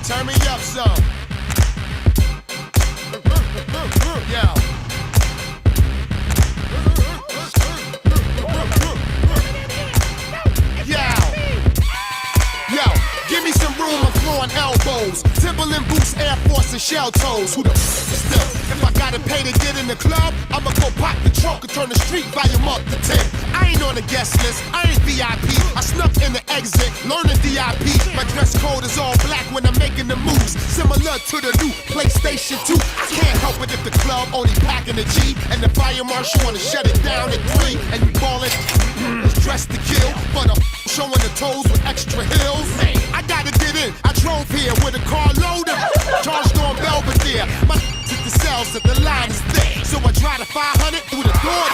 Turn me up some. Yo. Yo, give me some room, I'm throwing elbows. Timberland boots, Air Force, and shell toes. Who the f is this? If I gotta pay to get in the club, I'ma go pop the trunk and turn the street volume up to 10. I ain't on the guest list, I ain't VIP. I snuck in the exit, learning DIP. My dress code is all black when I'm making the moves, similar to the new PlayStation 2. I can't help it if the club only packing a G, and the fire marshal wanna shut it down at 3. And you ballin', dressed to kill, but I'm showing the toes with extra heels. Hey, I gotta get in, I drove here with a car loaded, charged on Belvedere. My hit the cells that the line is thick, so I drive the 500 through the door.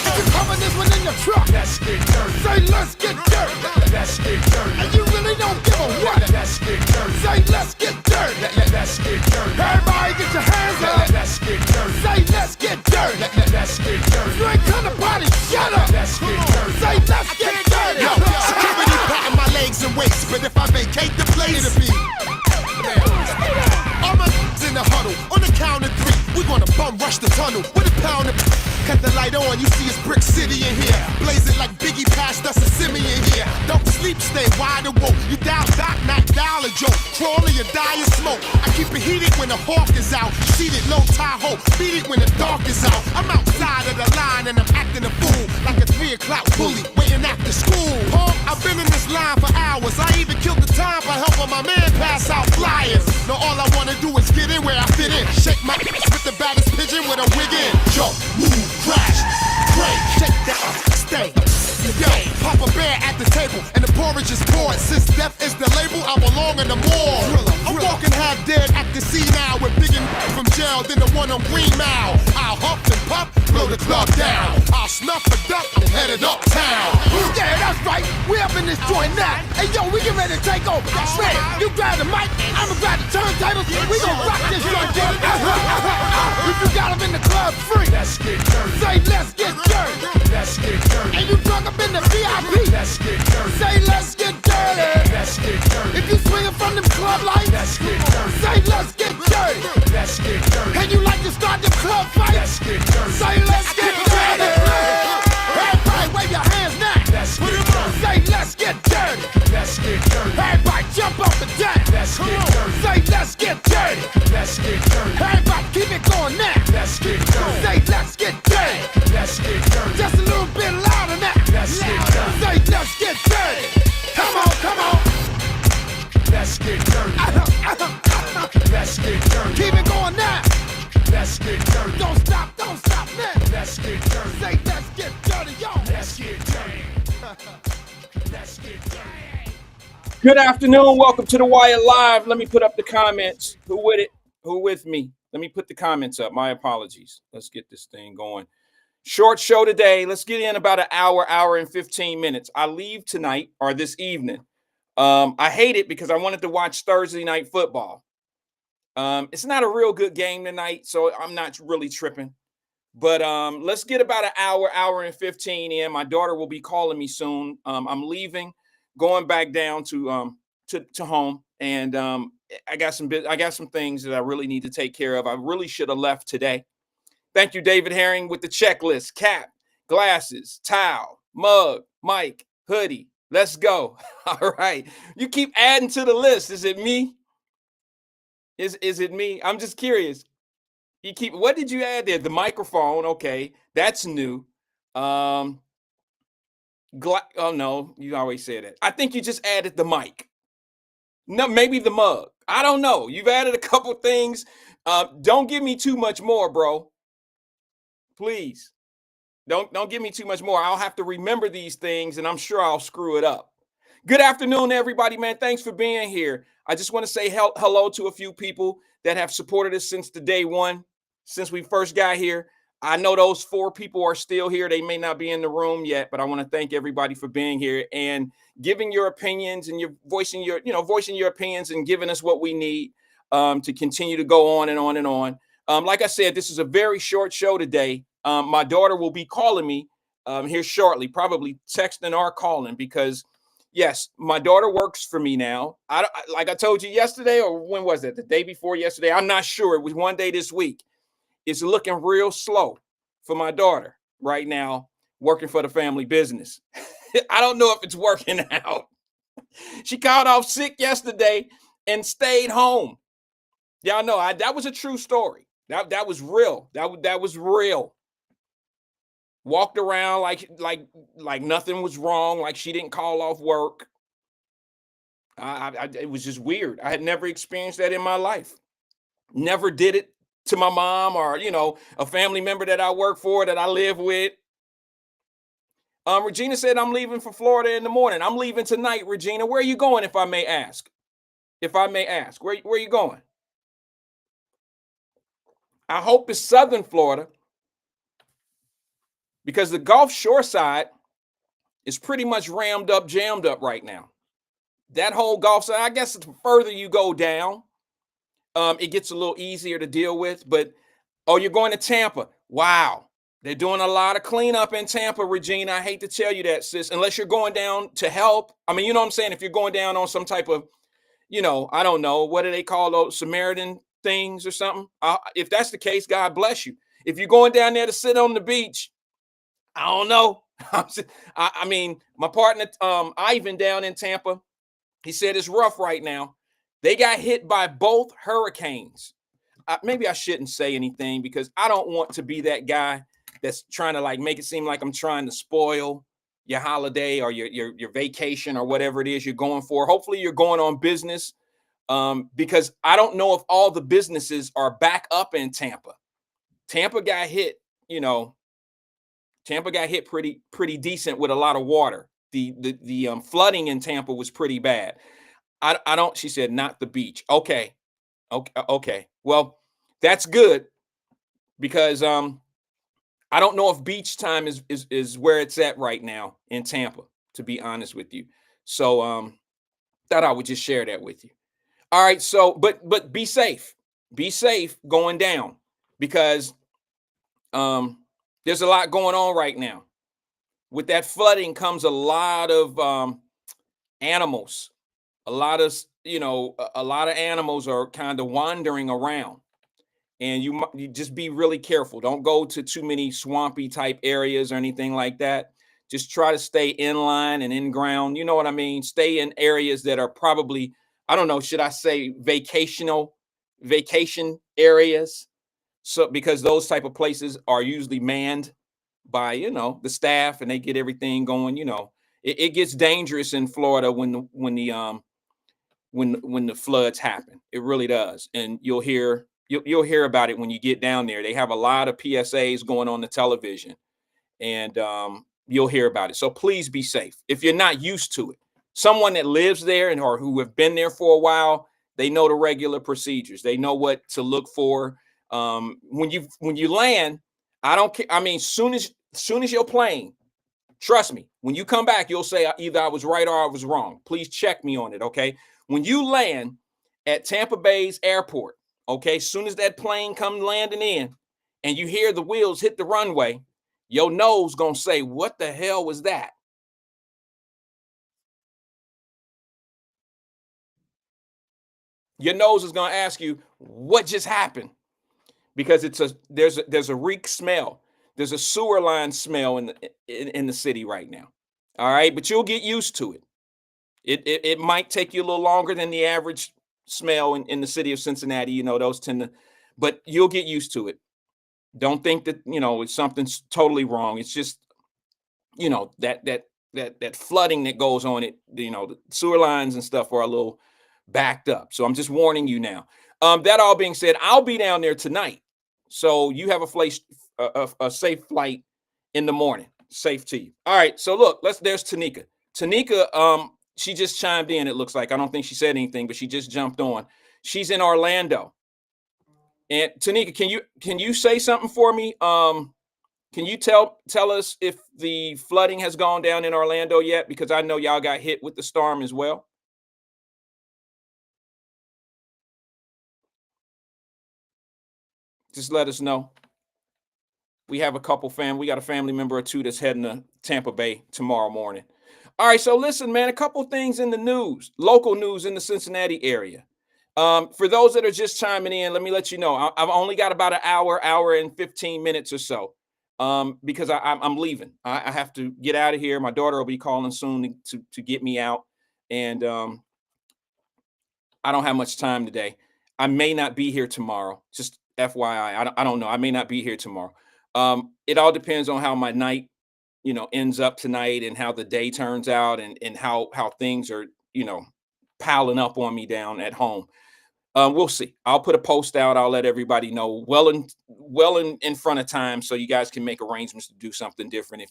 If you're coming this one in your truck, let's get dirty. Say let's get dirty. Let's get dirty. And you really don't give a what. Let's get dirty. Say let's get dirty. Let's get dirty. Everybody get your hands up. Let's get dirty. Say let's get dirty. Let's get dirty. You ain't come to party, shut up. Let's get dirty. Say let's get dirty. Yo, security patting my legs and waist, but if I vacate the place, it'll be all my in the huddle. On the count of 3, we gonna bum rush the tunnel with a pound of Cut the light on, you see it's Brick City in here. Blazing like Biggie passed us a Simeon here. Don't sleep, stay wide awoke. You dial Doc, not dial a joke. Crawling, you die of smoke. I keep it heated when the hawk is out. Seated low Tahoe, beat it when the dark is out. I'm outside of the line and I'm acting a fool. Like a 3 o'clock bully, waiting after school. I've been in this line for hours. I even killed the time by helping my man pass out flyers. Now all I wanna do is get in where I fit in. Shake my ass with the baddest pigeon with a wig in. Jump, move, crash, break, shake that, stay. Yo, Papa Bear at the table, and the porridge is poured. Since death is the label, I belong in the morgue. I'm walking half dead, acting senile with bigger from jail than the one on Green Mile. I'll huff and puff, blow the club down. I'll snuff a duck and headed uptown. Yeah, that's right. We up in this joint now. Hey, yo, we get ready to take over. Shred, you grab the mic, I'ma grab the turntables. We gon' rock this joint, baby. If you got them in the club free, Let's get dirty. say let's get dirty. Let's get dirty. And you drunk up in the VIP, Let's get dirty. say let's get dirty. Let's get dirty. If you swinging from them club lights, Let's get dirty. say let's get dirty. Let's get dirty. And you like to start the club fight, Let's get dirty. say let's get dirty. Everybody wave your hands now. Let's get dirty. Say let's get dirty. Let's get dirty. Everybody jump up and down. Let's get dirty. Say let's get dirty. Let's get dirty. Everybody keep it going now. Let's get dirty. Say let's get dirty. Let's get dirty. Just a little bit louder now. Let's get dirty. Say let's get dirty. Come on, come on. Let's get dirty. Let's get dirty. Keep it going now. Let's get dirty. Don't stop now. Let's get dirty. Say let's get dirty, yo. Let's get dirty. Let's get dirty. Good afternoon. Welcome to the Wyatt Live. Let me put up the comments. Who with it? Who with me? Let me put the comments up. My apologies. Let's get this thing going. Short show today. Let's get in about an hour and 15 minutes. I leave tonight or this evening. I hate it because I wanted to watch Thursday night football. It's not a real good game tonight, so I'm not really tripping. But let's get about an hour and 15 in. My daughter will be calling me soon. I'm leaving, going back down to home, and I got some things that I really need to take care of. I really should have left today. Thank you, David Herring, with the checklist: cap, glasses, towel, mug, mic, hoodie. Let's go. All right. You keep adding to the list. Is it me? Is it me? I'm just curious. What did you add there? The microphone. Okay. That's new. Oh no, you always say that. I think you just added the mic. No, maybe the mug. I don't know. You've added a couple things. Don't give me too much more, bro. Please. Don't give me too much more. I'll have to remember these things, and I'm sure I'll screw it up. Good afternoon, everybody, man. Thanks for being here. I just want to say hello to a few people that have supported us since the day one, since we first got here. I know those 4 people are still here. They may not be in the room yet, but I want to thank everybody for being here and giving your opinions and voicing your opinions and giving us what we need to continue to go on and on and on. Like I said, this is a very short show today. My daughter will be calling me here shortly, probably texting or calling, because yes, my daughter works for me now. Like I told you yesterday, or when was it? The day before yesterday? I'm not sure. It was one day this week. It's looking real slow for my daughter right now, working for the family business. I don't know if it's working out. She called off sick yesterday and stayed home. Y'all know that was a true story. That was real. That was real. Walked around like nothing was wrong, like she didn't call off work. It was just weird. I had never experienced that in my life. Never did it to my mom or, a family member that I work for, that I live with. Regina said, I'm leaving for Florida in the morning. I'm leaving tonight, Regina. Where are you going, if I may ask? Where are you going? I hope it's Southern Florida, because the Gulf Shore side is pretty much jammed up right now. That whole Gulf side, I guess the further you go down, it gets a little easier to deal with. But, you're going to Tampa. Wow. They're doing a lot of cleanup in Tampa, Regina. I hate to tell you that, sis, unless you're going down to help. I mean, you know what I'm saying? If you're going down on some type of, I don't know, what do they call those Samaritan things or something? If that's the case, God bless you. if you're going down there to sit on the beach, I don't know. I mean, my partner, Ivan down in Tampa, he said it's rough right now. They got hit by both hurricanes. Maybe I shouldn't say anything because I don't want to be that guy that's trying to like make it seem like I'm trying to spoil your holiday or your vacation or whatever it is you're going for. Hopefully you're going on business, because I don't know if all the businesses are back up in Tampa. Tampa got hit, Tampa got hit pretty decent with a lot of water. The flooding in Tampa was pretty bad. I don't. She said not the beach. Okay, okay. Well, that's good because I don't know if beach time is where it's at right now in Tampa. To be honest with you, so thought I would just share that with you. All right. So, but be safe. Be safe going down because there's a lot going on right now. With that flooding comes a lot of animals. A lot of a lot of animals are kind of wandering around, and you just be really careful. Don't go to too many swampy type areas or anything like that. Just try to stay in line and in ground. You know what I mean? Stay in areas that are probably, I don't know, should I say vacation areas? So because those type of places are usually manned by the staff and they get everything going. It gets dangerous in Florida when the floods happen. It really does, and you'll hear about it when you get down there. They have a lot of PSAs going on the television, and you'll hear about it. So please be safe if you're not used to it. Someone that lives there and or who have been there for a while, they know the regular procedures. They know what to look for. When you land, I don't care. I mean, soon as you're playing, trust me, when you come back, you'll say either I was right or I was wrong. Please check me on it, okay? When you land at Tampa Bay's airport, okay, soon as that plane comes landing in and you hear the wheels hit the runway, your nose gonna say, what the hell was that? Your nose is gonna ask you, what just happened? Because there's a reek smell. There's a sewer line smell in the city right now. All right, but you'll get used to it. It might take you a little longer than the average smell in the city of Cincinnati. Those tend to, but you'll get used to it. Don't think that it's something's totally wrong. It's just that flooding that goes on. The sewer lines and stuff are a little backed up. So I'm just warning you now. That all being said, I'll be down there tonight. So you have a safe flight in the morning. Safe to you. All right. So look, there's Tanika. Tanika, she just chimed in, it looks like. I don't think she said anything, but she just jumped on. She's in Orlando. And Tanika, can you say something for me? Can you tell us if the flooding has gone down in Orlando yet? Because I know y'all got hit with the storm as well. Just let us know. We have we got a family member or two that's heading to Tampa Bay tomorrow morning. All right, so listen, man, a couple things in the news, local news in the Cincinnati area. For those that are just chiming in, let me let you know, I've only got about an hour and 15 minutes or so, because I'm leaving. I have to get out of here. My daughter will be calling soon to get me out, and I don't have much time today. I may not be here tomorrow. Just FYI, I don't know. I may not be here tomorrow. It all depends on how my night, ends up tonight and how the day turns out and how things are, piling up on me down at home. We'll see. I'll put a post out. I'll let everybody know well in front of time so you guys can make arrangements to do something different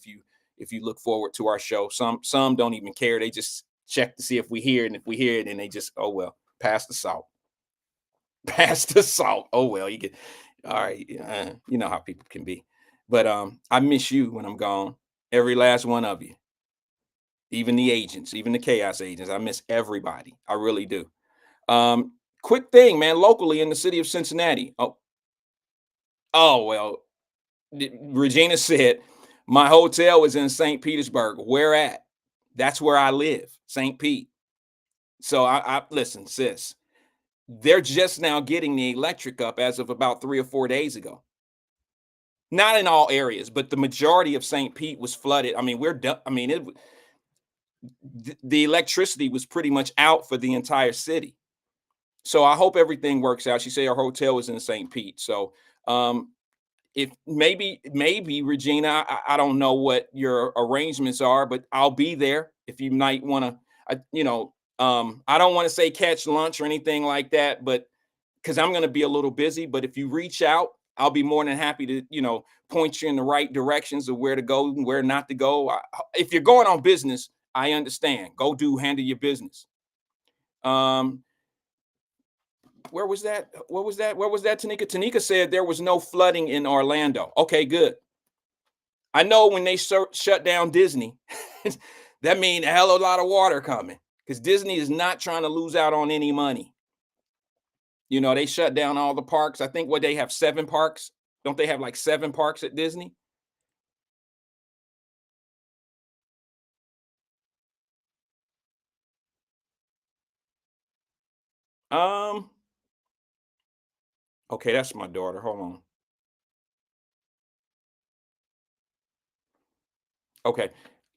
if you look forward to our show. Some don't even care. They just check to see if we hear it, and if we hear it, and they just, oh well, pass the salt. Pass the salt. Oh well, you get all right. You know how people can be. But I miss you when I'm gone. Every last one of you. Even the agents, even the chaos agents. I miss everybody. I really do. Quick thing, man, locally in the city of Cincinnati. Oh well, Regina said my hotel is in St. Petersburg. Where at? That's where I live, St. Pete. So I listen, sis. They're just now getting the electric up as of about 3 or 4 days ago. Not in all areas, but the majority of St. Pete was flooded. I mean, we're done. I mean, the electricity was pretty much out for the entire city. So I hope everything works out. She said her hotel was in St. Pete. So um, if maybe Regina, I don't know what your arrangements are, but I'll be there if you might want to. I don't want to say catch lunch or anything like that, but because I'm going to be a little busy. But if you reach out, I'll be more than happy to point you in the right directions of where to go and where not to go. If you're going on business, I understand. Handle your business. Where was that? What was that? Where was that, Tanika? Tanika said there was no flooding in Orlando. Okay, good. I know when they shut down Disney, that means a hell of a lot of water coming because Disney is not trying to lose out on any money. They shut down all the parks. I think they have 7 parks. Don't they have like 7 parks at Disney? Um, okay, that's my daughter. Hold on. Okay.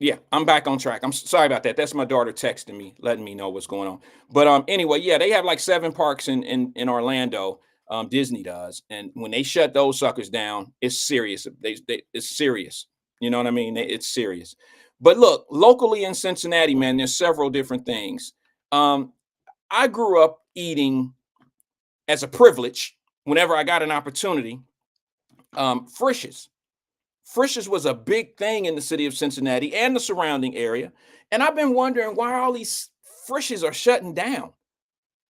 Yeah, I'm back on track. I'm sorry about that. That's my daughter texting me, letting me know what's going on. But anyway, yeah, they have like 7 parks in Orlando. Disney does, and when they shut those suckers down, it's serious. It's serious. You know what I mean? It's serious. But look, locally in Cincinnati, man, there's several different things. Um, I grew up eating as a privilege whenever I got an opportunity. Frisch's. Frisch's was a big thing in the city of Cincinnati and the surrounding area. And I've been wondering why all these Frisch's are shutting down.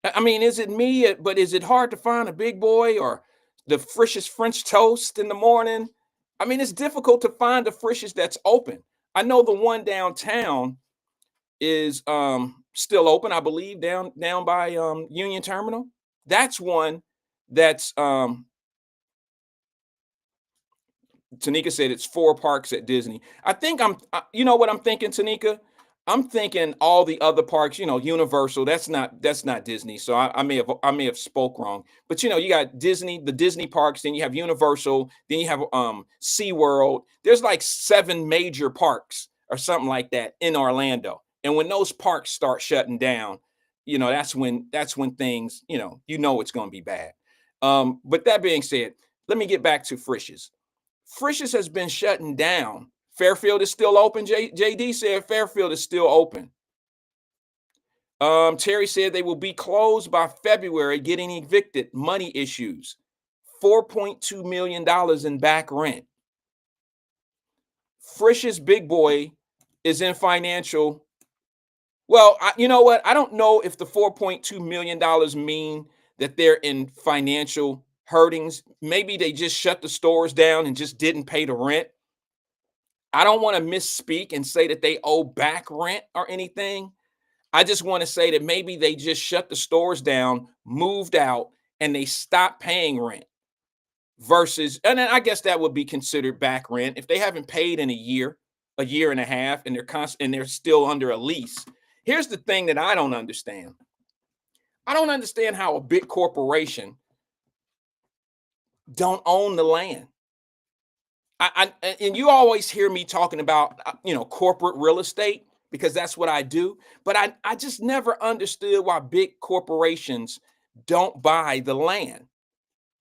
I mean, is it me? But is it hard to find a big boy or the Frisch's French toast in the morning? I mean, it's difficult to find the Frisch's that's open. I know the one downtown is still open, I believe, down by Union Terminal. That's one that's Tanika said it's 4 parks at Disney. I think you know what I'm thinking, Tanika? I'm thinking all the other parks, Universal. That's not Disney. So I may have spoke wrong. But you got Disney, the Disney parks. Then you have Universal. Then you have SeaWorld. There's like 7 major parks or something like that in Orlando. And when those parks start shutting down, that's when things, it's going to be bad. But that being said, let me get back to Frisch's. Frisch's has been shutting down. Fairfield is still open. JD said Fairfield is still open. Terry said they will be closed by February, getting evicted. Money issues. $4.2 million in back rent. Frisch's big boy is in financial. Well, you know what? I don't know if the $4.2 million mean that they're in financial hurtings. Maybe they just shut the stores down and just didn't pay the rent. I don't want to misspeak and say that they owe back rent or anything. I just want to say that maybe they just shut the stores down, moved out, and they stopped paying rent. And then I guess that would be considered back rent if they haven't paid in a year and a half, and they're still under a lease. Here's the thing that I don't understand. I don't understand how a big corporation don't own the land. And you always hear me talking about corporate real estate because that's what I do. But I just never understood why big corporations don't buy the land.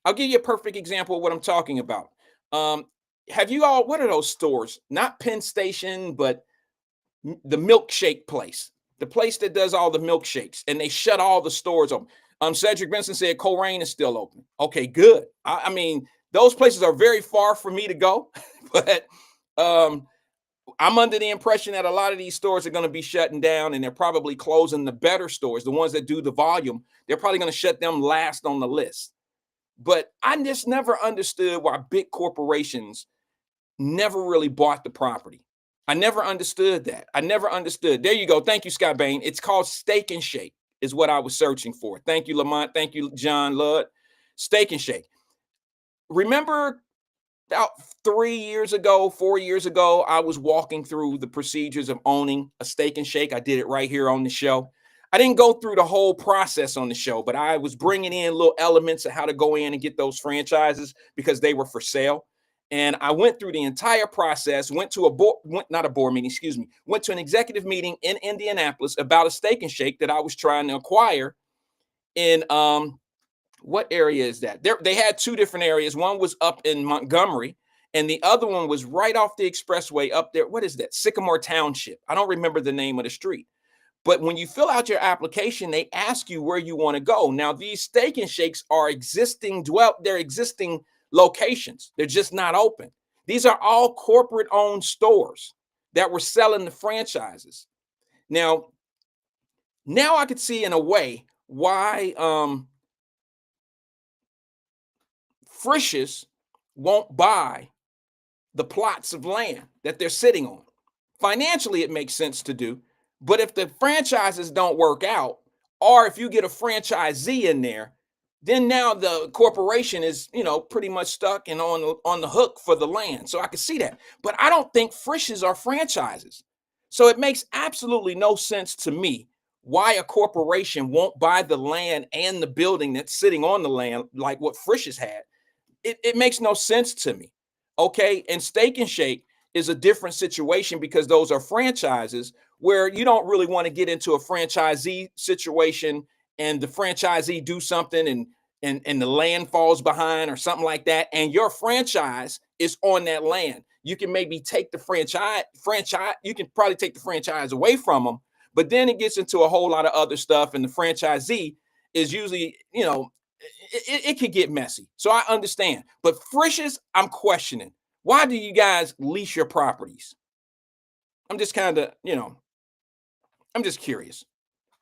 I'll give you a perfect example of what I'm talking about. Have you all? What are those stores? Not Penn Station, but the milkshake place, the place that does all the milkshakes, and they shut all the stores open. Cedric Benson said Coleraine is still open. Okay, good. I mean, those places are very far for me to go, but I'm under the impression that a lot of these stores are going to be shutting down, and they're probably closing the better stores, the ones that do the volume. They're probably going to shut them last on the list. But I just never understood why big corporations never really bought the property. I never understood that. I never understood. There you go. Thank you, Scott Bain. It's called Steak and Shake is what I was searching for. Thank you, Lamont. Thank you, John Ludd. Steak and Shake. Remember about 4 years ago, I was walking through the procedures of owning a Steak and Shake. I did it right here on the show. I didn't go through the whole process on the show, but I was bringing in little elements of how to go in and get those franchises because they were for sale. And I went through the entire process, went to a board, not a board meeting, excuse me, went to an executive meeting in Indianapolis about a steak and shake that I was trying to acquire in what area is that? They had two different areas. One was up in Montgomery, and the other one was right off the expressway up there. What is that? Sycamore Township. I don't remember the name of the street. But when you fill out your application, they ask you where you want to go. Now, these steak and shakes are they're existing locations. They're just not open. These are all corporate owned stores that were selling the franchises. Now I could see in a way why Frisch's won't buy the plots of land that they're sitting on. Financially, it makes sense to do. But if the franchises don't work out, or if you get a franchisee in there, then now the corporation is, pretty much stuck and on the hook for the land. So I can see that. But I don't think Frisch's are franchises. So it makes absolutely no sense to me why a corporation won't buy the land and the building that's sitting on the land like what Frisch's had. It makes no sense to me. Okay. And Steak and Shake is a different situation because those are franchises where you don't really want to get into a franchisee situation and the franchisee do something and the land falls behind or something like that. And your franchise is on that land. You can maybe take the franchise, you can probably take the franchise away from them, but then it gets into a whole lot of other stuff. And the franchisee is usually, it could get messy. So I understand. But Frisch's, I'm questioning. Why do you guys lease your properties? I'm just kind of, I'm just curious.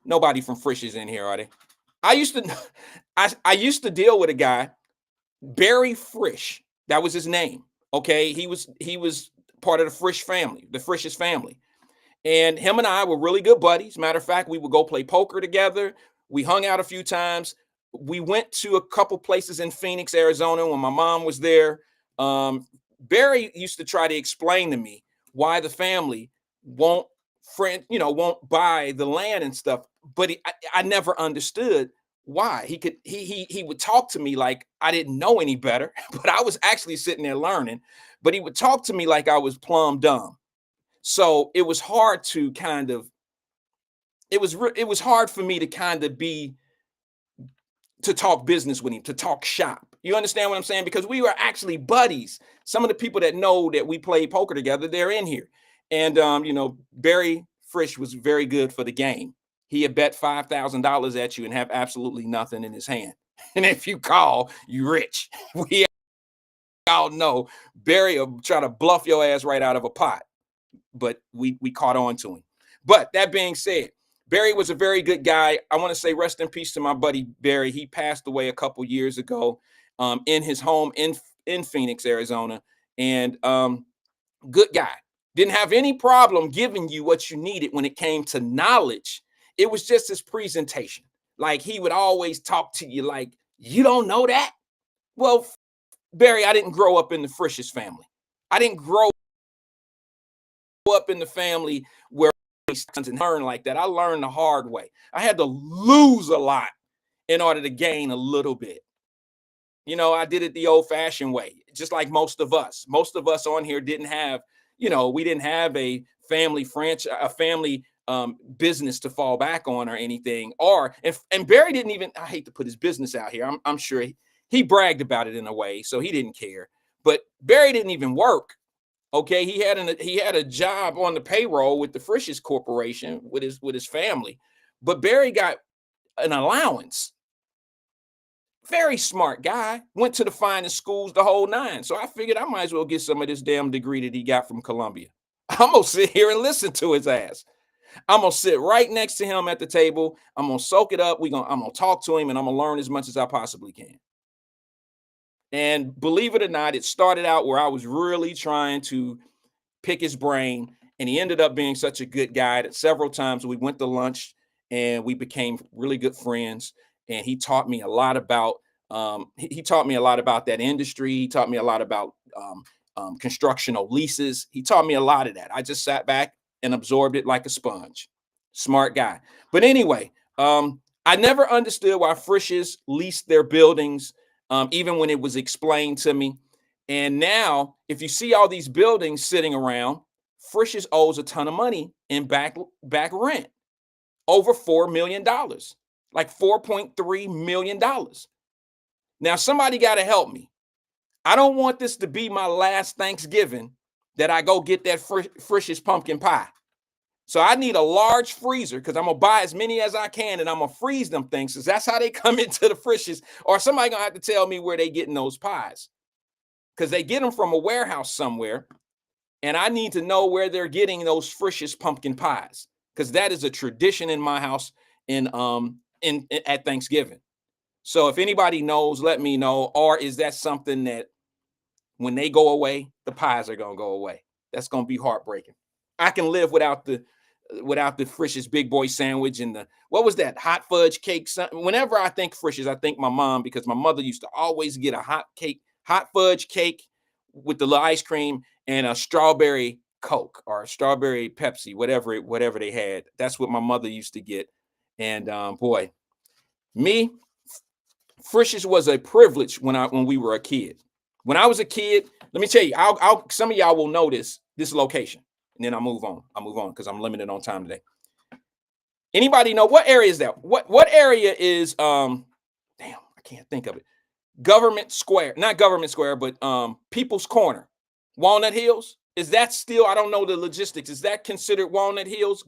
Nobody from Frisch's in here, are they? I used to deal with a guy, Barry Frisch. That was his name. Okay. He was part of the Frisch's family. And him and I were really good buddies. Matter of fact, we would go play poker together. We hung out a few times. We went to a couple places in Phoenix, Arizona when my mom was there. Barry used to try to explain to me why the family won't buy the land and stuff. But I never understood why. He would talk to me like I didn't know any better, but I was actually sitting there learning. But he would talk to me like I was plumb dumb. So it was hard to it was hard for me to to talk business with him, to talk shop. You understand what I'm saying? Because we were actually buddies. Some of the people that know that we played poker together, they're in here. And, Barry Frisch was very good for the game. He had bet $5,000 at you and have absolutely nothing in his hand. And if you call, you rich. We all know Barry will try to bluff your ass right out of a pot. But we caught on to him. But that being said, Barry was a very good guy. I want to say rest in peace to my buddy Barry. He passed away a couple years ago in his home in Phoenix, Arizona. And good guy. Didn't have any problem giving you what you needed when it came to knowledge. It was just his presentation. Like he would always talk to you like, you don't know that? Well, Barry, I didn't grow up in the Frisch's family. I didn't grow up in the family where and learn like that. I learned the hard way. I had to lose a lot in order to gain a little bit. I did it the old-fashioned way, just like most of us. Most of us on here didn't have, we didn't have a family franchise, a family business to fall back on or anything. And Barry didn't even. I hate to put his business out here. I'm sure he bragged about it in a way, so he didn't care. But Barry didn't even work. Okay, he had a job on the payroll with the Frisch's Corporation with his family, but Barry got an allowance. Very smart guy, went to the finest schools, the whole nine. So I figured I might as well get some of this damn degree that he got from Columbia. I'm gonna sit here and listen to his ass. I'm gonna sit right next to him at the table. I'm gonna soak it up. I'm gonna talk to him, and I'm gonna learn as much as I possibly can. And believe it or not, it started out where I was really trying to pick his brain, and he ended up being such a good guy that several times we went to lunch and we became really good friends. And he taught me a lot about that industry. He taught me a lot about constructional leases. He taught me a lot of that. I just sat back and absorbed it like a sponge. Smart guy. But anyway, I never understood why Frisch's leased their buildings. Even when it was explained to me, And now, if you see all these buildings sitting around, Frisch's owes a ton of money in back rent, over $4 million, like $4.3 million. Now, somebody got to help me. I don't want this to be my last Thanksgiving that I go get that Frisch's pumpkin pie. So I need a large freezer because I'm going to buy as many as I can and I'm going to freeze them things because that's how they come into the Frisch's, or somebody going to have to tell me where they getting those pies because they get them from a warehouse somewhere. And I need to know where they're getting those Frisch's pumpkin pies because that is a tradition in my house at Thanksgiving. So if anybody knows, let me know. Or is that something that when they go away, the pies are going to go away? That's going to be heartbreaking. I can live without the Frisch's Big Boy sandwich and the, what was that, hot fudge cake? Whenever I think Frisch's, I think my mom, because my mother used to always get a hot fudge cake with the little ice cream and a strawberry Coke or a strawberry Pepsi, whatever they had. That's what my mother used to get. And boy, Frisch's was a privilege when we were a kid. When I was a kid, let me tell you, some of y'all will know this location, and then I'll move on because I'm limited on time today. Anybody know what area is that? What area is damn, I can't think of it. Government Square, not Government Square, but People's Corner, Walnut Hills. Is that still? I don't know the logistics. Is that considered Walnut Hills?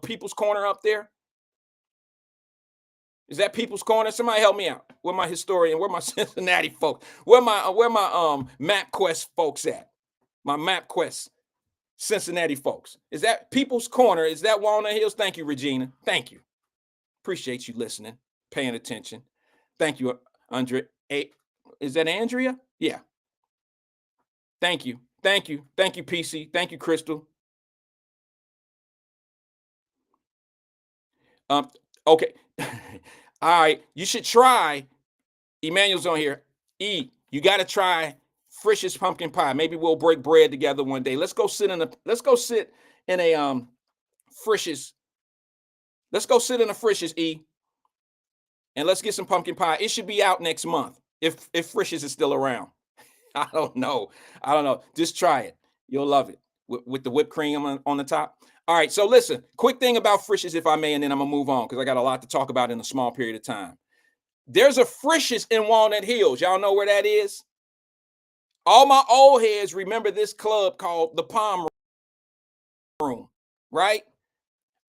People's Corner up there? Is that People's Corner? Somebody help me out. Where my historian? Where my Cincinnati folks? Where my MapQuest folks at? My MapQuest Cincinnati folks. Is that People's Corner? Is that Walnut Hills? Thank you, Regina. Thank you. Appreciate you listening, paying attention. Thank you, Andre. Hey, is that Andrea? Yeah. Thank you. Thank you. Thank you, PC. Thank you, Crystal. Okay. All right. You should try. Emmanuel's on here. You got to try Frisch's pumpkin pie. Maybe we'll break bread together one day. Let's go sit in a Frisch's. Let's go sit in a Frisch's, and let's get some pumpkin pie. It should be out next month if Frisch's is still around. I don't know. Just try it. You'll love it with the whipped cream on the top. All right. So listen, quick thing about Frisch's, if I may, and then I'm gonna move on because I got a lot to talk about in a small period of time. There's a Frisch's in Walnut Hills. Y'all know where that is? All my old heads remember this club called the Palm Room, right?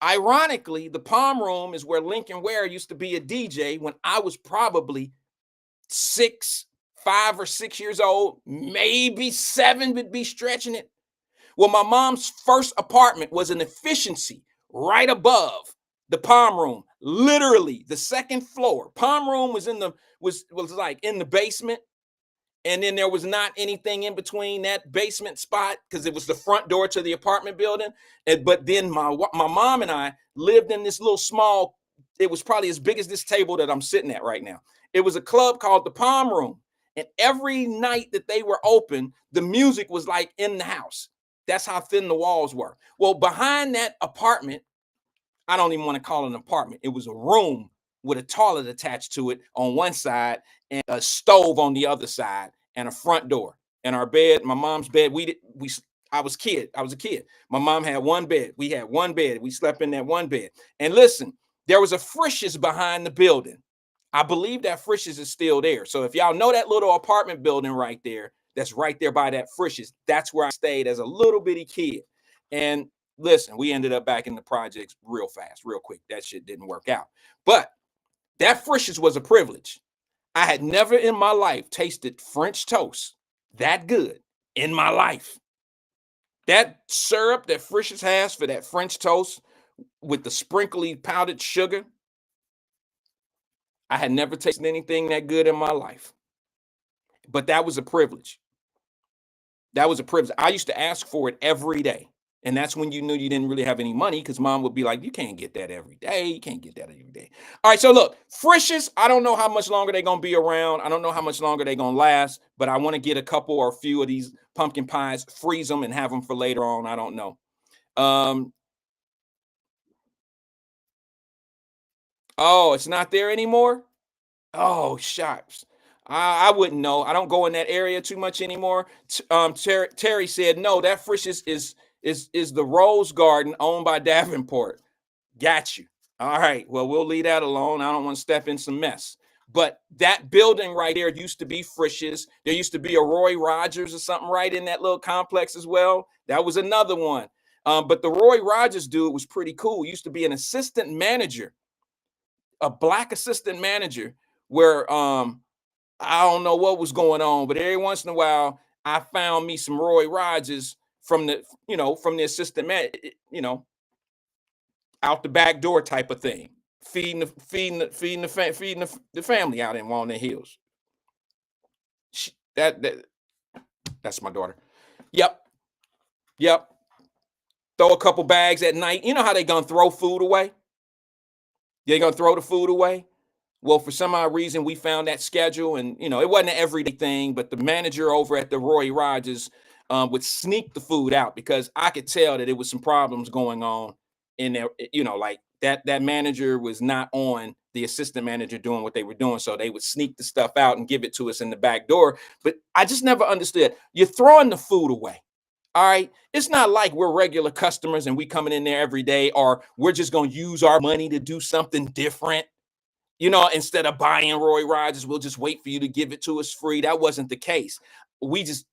Ironically, the Palm Room is where Lincoln Ware used to be a DJ when I was probably 5 or 6 years old, maybe 7 would be stretching it. Well, my mom's first apartment was an efficiency right above the Palm Room, literally the second floor. Palm Room was like in the basement, and then there was not anything in between that basement spot because it was the front door to the apartment building. But then my mom and I lived in this little small. It was probably as big as this table that I'm sitting at right now. It was a club called the Palm Room, and every night that they were open, the music was like in the house. That's how thin the walls were. Well, behind that apartment, I don't even want to call it an apartment. It was a room with a toilet attached to it on one side and a stove on the other side and a front door. And our bed, my mom's bed, I was a kid. My mom had one bed. We had one bed. We slept in that one bed. And listen, there was a Frisch's behind the building. I believe that Frisch's is still there. So if y'all know that little apartment building right there, that's right there by that Frisch's, that's where I stayed as a little bitty kid. And listen, we ended up back in the projects real fast, real quick. That shit didn't work out. But that Frisch's was a privilege. I had never in my life tasted French toast that good in my life. That syrup that Frisch's has for that French toast with the sprinkly powdered sugar, I had never tasted anything that good in my life. But that was a privilege. That was a privilege. I used to ask for it every day. And that's when you knew you didn't really have any money because mom would be like, you can't get that every day. You can't get that every day. All right. So look, Frisch's, I don't know how much longer they're going to be around. I don't know how much longer they're going to last, but I want to get a couple or a few of these pumpkin pies, freeze them and have them for later on. I don't know. Oh, it's not there anymore? Oh, shucks. I wouldn't know. I don't go in that area too much anymore. Terry said no. That Frisch's is the Rose Garden owned by Davenport. Got you. All right. Well, we'll leave that alone. I don't want to step in some mess. But that building right there used to be Frisch's. There used to be a Roy Rogers or something right in that little complex as well. That was another one. But the Roy Rogers dude was pretty cool. He used to be an assistant manager, a black assistant manager, where I don't know what was going on, but every once in a while I found me some Roy Rogers from the assistant man, out the back door type of thing, feeding the family out in Walnut Hills. That's my daughter. Yep. Throw a couple bags at night. You know how they gonna throw food away? They're gonna throw the food away. Well, for some odd reason, we found that schedule, and it wasn't an everyday thing. But the manager over at the Roy Rogers would sneak the food out because I could tell that there was some problems going on in there. Like that manager was not on the assistant manager doing what they were doing, so they would sneak the stuff out and give it to us in the back door. But I just never understood. You're throwing the food away. All right. It's not like we're regular customers and we coming in there every day, or we're just going to use our money to do something different. Instead of buying Roy Rogers, we'll just wait for you to give it to us free. That wasn't the case. We just,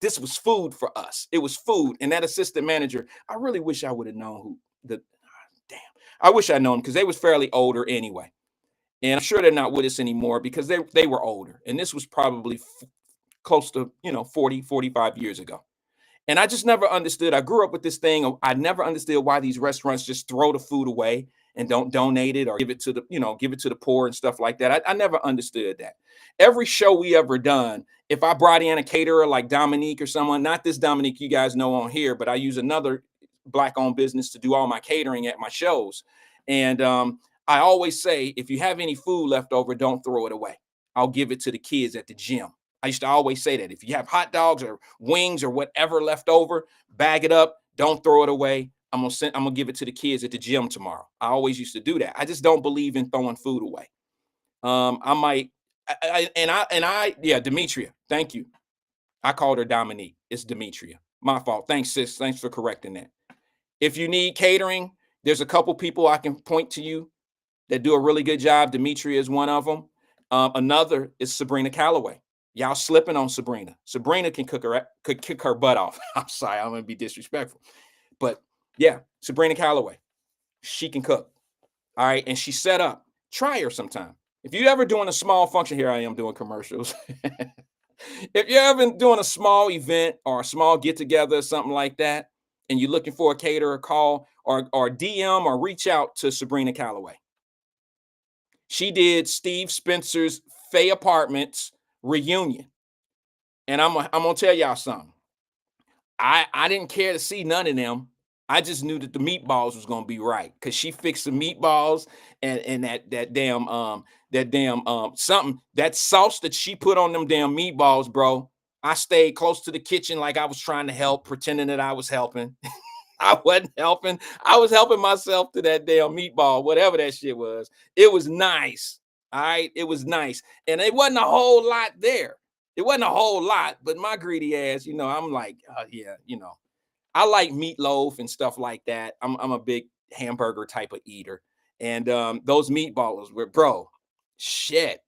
this was food for us. It was food. And that assistant manager, I really wish I would have known I wish I'd known, because they was fairly older anyway. And I'm sure they're not with us anymore because they were older. And this was probably close to, 40, 45 years ago. And I just never understood. I grew up with this thing. I never understood why these restaurants just throw the food away and don't donate it or give it to the poor and stuff like that. I never understood that. Every show we ever done, if I brought in a caterer like Dominique or someone, not this Dominique you guys know on here, but I use another black-owned business to do all my catering at my shows. And I always say, if you have any food left over, don't throw it away. I'll give it to the kids at the gym. I used to always say that if you have hot dogs or wings or whatever left over, bag it up. Don't throw it away. I'm gonna give it to the kids at the gym tomorrow. I always used to do that. I just don't believe in throwing food away. Demetria. Thank you. I called her Dominique. It's Demetria. My fault. Thanks, sis. Thanks for correcting that. If you need catering, there's a couple people I can point to you that do a really good job. Demetria is one of them. Another is Sabrina Calloway. Y'all slipping on Sabrina. Sabrina could kick her butt off. I'm sorry, I'm gonna be disrespectful, but yeah, Sabrina Calloway, she can cook. All right, and she's set up. Try her sometime. If you're ever doing a small function, here I am doing commercials. If you're ever doing a small event or a small get together, something like that, and you're looking for a caterer, call or DM or reach out to Sabrina Calloway. She did Steve Spencer's Fay Apartments reunion. And I'm gonna tell y'all something. I didn't care to see none of them. I just knew that the meatballs was gonna be right, because she fixed the meatballs and that damn something, that sauce that she put on them damn meatballs, bro. I stayed close to the kitchen like I was trying to help, pretending that I was helping. I wasn't helping. I was helping myself to that damn meatball, whatever that shit was. It was nice. All right. It was nice. And it wasn't a whole lot there. It wasn't a whole lot, but my greedy ass, I'm like, I like meatloaf and stuff like that. I'm a big hamburger type of eater. And those meatballs were, bro, shit.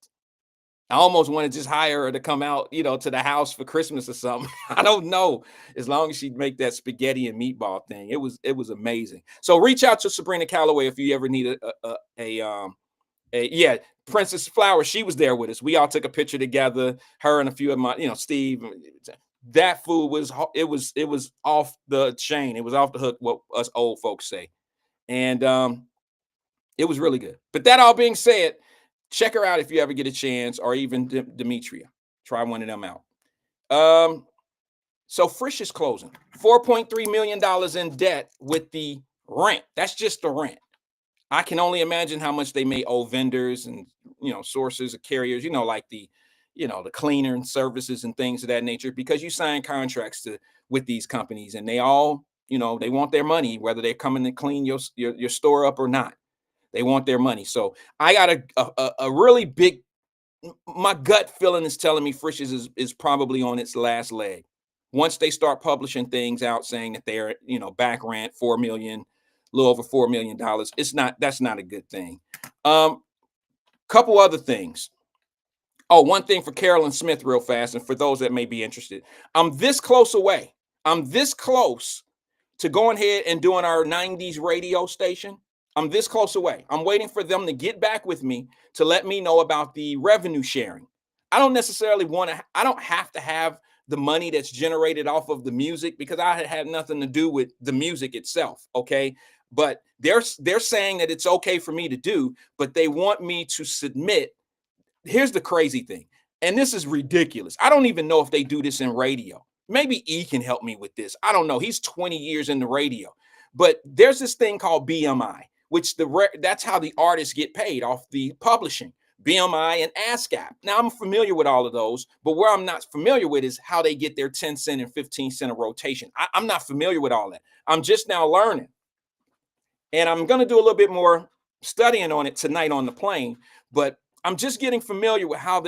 I almost want to just hire her to come out, to the house for Christmas or something. I don't know. As long as she'd make that spaghetti and meatball thing, it was amazing. So reach out to Sabrina Calloway if you ever need Princess Flower. She was there with us. We all took a picture together. Her and a few of my, Steve. That food was off the chain. It was off the hook, what us old folks say, and it was really good. But that all being said, check her out if you ever get a chance, or even Demetria. Try one of them out. So Frisch is closing. $4.3 million in debt with the rent. That's just the rent. I can only imagine how much they may owe vendors and, sources of carriers, like the cleaner and services and things of that nature, because you sign contracts with these companies, and they all, they want their money, whether they're coming to clean your store up or not. They want their money. So I got a really big, my gut feeling is telling me Frisch's is probably on its last leg. Once they start publishing things out saying that they're, back rent 4 million, a little over $4 million, that's not a good thing. Couple other things. Oh, one thing for Carolyn Smith real fast, and for those that may be interested. I'm this close away. I'm this close to going ahead and doing our 90s radio station. I'm this close away. I'm waiting for them to get back with me to let me know about the revenue sharing. I don't necessarily I don't have to have the money that's generated off of the music because I had nothing to do with the music itself. Okay. But they're saying that it's okay for me to do, but they want me to submit. Here's the crazy thing, and this is ridiculous. I don't even know if they do this in radio. Maybe E can help me with this. I don't know. He's 20 years in the radio, but there's this thing called BMI, which that's how the artists get paid off the publishing. BMI and ASCAP. Now I'm familiar with all of those, but where I'm not familiar with is how they get their 10 cent and 15 cent of rotation. I'm not familiar with all that. I'm just now learning, and I'm going to do a little bit more studying on it tonight on the plane, but I'm just getting familiar with how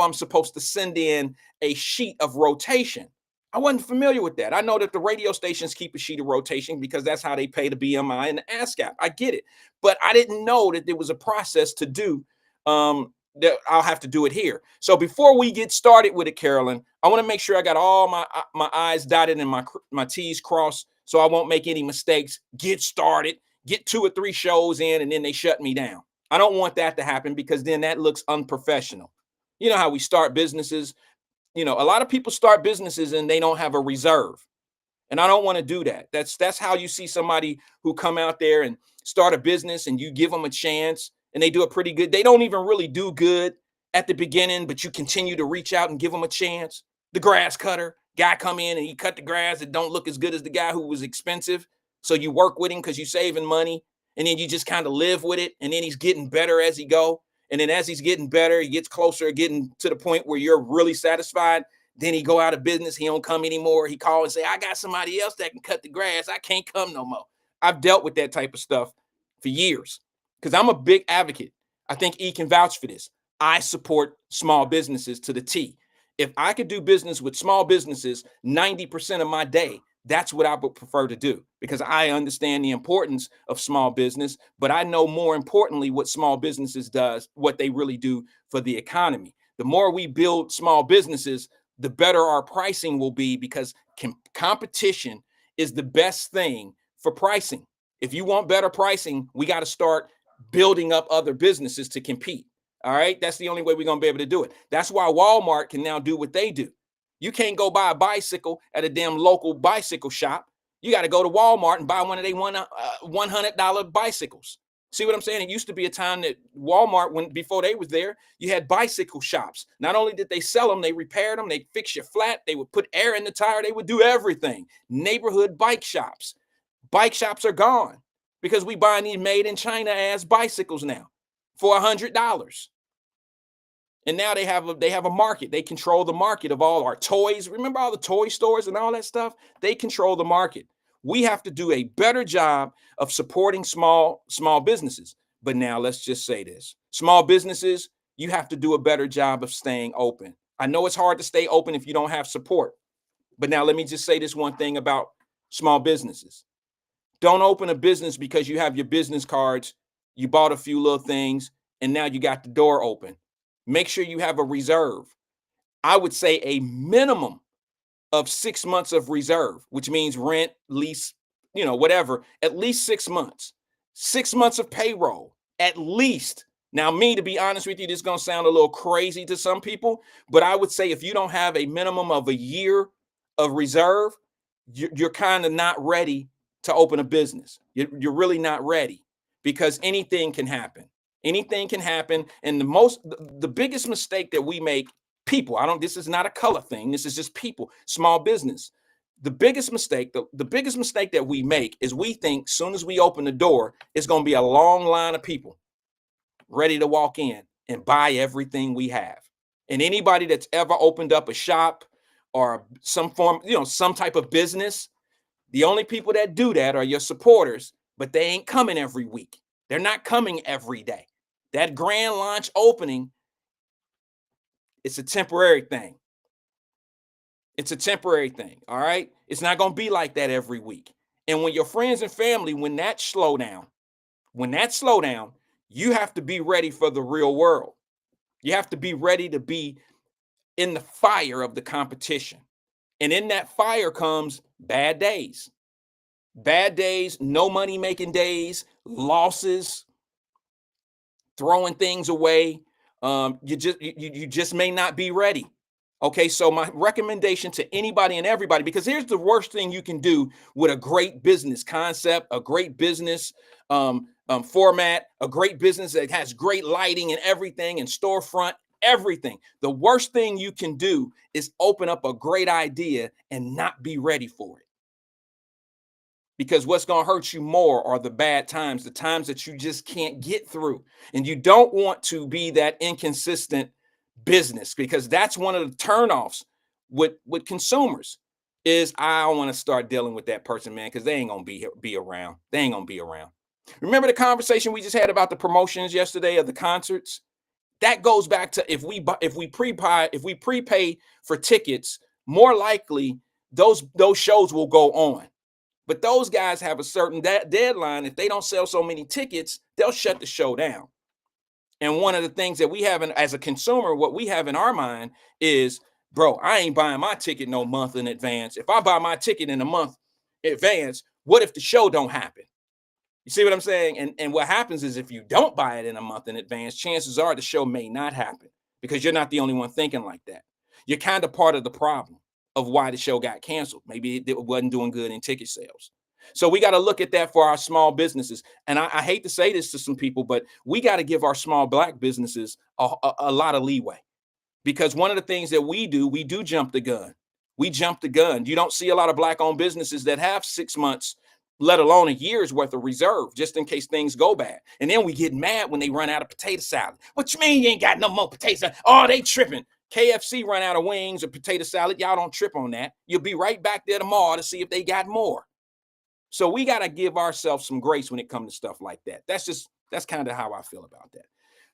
I'm supposed to send in a sheet of rotation. I wasn't familiar with that. I know that the radio stations keep a sheet of rotation because that's how they pay the BMI and the ASCAP. I get it. But I didn't know that there was a process to do that I'll have to do it here. So before we get started with it, Carolyn, I want to make sure I got all my I's dotted and my T's crossed so I won't make any mistakes. Get started, get 2 or 3 shows in, and then they shut me down. I don't want that to happen because then that looks unprofessional. You know how we start businesses. A lot of people start businesses and they don't have a reserve. And I don't want to do that. That's how you see somebody who come out there and start a business and you give them a chance and they do it pretty good. They don't even really do good at the beginning, but you continue to reach out and give them a chance. The grass cutter guy come in and he cut the grass that don't look as good as the guy who was expensive. So you work with him because you're saving money. And then you just kind of live with it. And then he's getting better as he go. And then as he's getting better, he gets closer, getting to the point where you're really satisfied. Then he go out of business. He don't come anymore. He call and say, I got somebody else that can cut the grass. I can't come no more. I've dealt with that type of stuff for years because I'm a big advocate. I think E can vouch for this. I support small businesses to the T. If I could do business with small businesses 90% of my day, that's what I would prefer to do because I understand the importance of small business, but I know more importantly what small businesses does, what they really do for the economy. The more we build small businesses, the better our pricing will be because competition is the best thing for pricing. If you want better pricing, we got to start building up other businesses to compete. All right. That's the only way we're going to be able to do it. That's why Walmart can now do what they do. You can't go buy a bicycle at a damn local bicycle shop. You got to go to Walmart and buy one of their $100 bicycles. See what I'm saying? It used to be a time that Walmart, before they was there, you had bicycle shops. Not only did they sell them, they repaired them, they fix your flat, they would put air in the tire, they would do everything. Neighborhood bike shops. Bike shops are gone because we buying these made in China ass bicycles now for $100. And now they have a market. They control the market of all our toys. Remember all the toy stores and all that stuff? They control the market. We have to do a better job of supporting small businesses. But now let's just say this. Small businesses, you have to do a better job of staying open. I know it's hard to stay open if you don't have support. But now let me just say this one thing about small businesses. Don't open a business because you have your business cards, you bought a few little things, and now you got the door open. Make sure you have a reserve. I would say a minimum of 6 months of reserve, which means rent, lease, whatever, at least 6 months. 6 months of payroll, at least. Now, to be honest with you, this is going to sound a little crazy to some people, but I would say if you don't have a minimum of a year of reserve, you're kind of not ready to open a business. You're really not ready because anything can happen. Anything can happen. And the biggest mistake that we make, this is not a color thing. This is just people, small business. The biggest mistake that we make is we think soon as we open the door, it's going to be a long line of people ready to walk in and buy everything we have. And anybody that's ever opened up a shop or some form, some type of business, the only people that do that are your supporters, but they ain't coming every week. They're not coming every day. That grand launch opening It's a temporary thing. It's a temporary thing. All right. It's not going to be like that every week. And when your friends and family, when that slow down, you have to be ready for the real world. You have to be ready to be in the fire of the competition. And in that fire comes bad days, no money making days, losses, throwing things away. You just may not be ready. Okay, so my recommendation to anybody and everybody, because here's the worst thing you can do with a great business concept, a great business format, a great business that has great lighting and everything and storefront, everything. The worst thing you can do is open up a great idea and not be ready for it. Because what's going to hurt you more are the bad times, the times that you just can't get through. And you don't want to be that inconsistent business, because that's one of the turnoffs with consumers is I don't want to start dealing with that person, man, because they ain't going to be around. They ain't going to be around. Remember the conversation we just had about the promotions yesterday of the concerts? That goes back to if we prepay for tickets, more likely those shows will go on. But those guys have a certain deadline. If they don't sell so many tickets, they'll shut the show down. And one of the things that we have as a consumer, what we have in our mind is, bro, I ain't buying my ticket no month in advance. If I buy my ticket in a month in advance, what if the show don't happen? You see what I'm saying? And what happens is if you don't buy it in a month in advance, chances are the show may not happen, because you're not the only one thinking like that. You're kind of part of the problem of why the show got canceled. Maybe it wasn't doing good in ticket sales. So we got to look at that for our small businesses. And I hate to say this to some people, but we got to give our small Black businesses a lot of leeway, because one of the things that we do jump the gun. We jump the gun. You don't see a lot of Black-owned businesses that have 6 months, let alone a year's worth of reserve, just in case things go bad. And then we get mad when they run out of potato salad. What you mean you ain't got no more potato salad? Oh, they tripping. KFC run out of wings or potato salad. Y'all don't trip on that. You'll be right back there tomorrow to see if they got more. So we got to give ourselves some grace when it comes to stuff like that. That's kind of how I feel about that.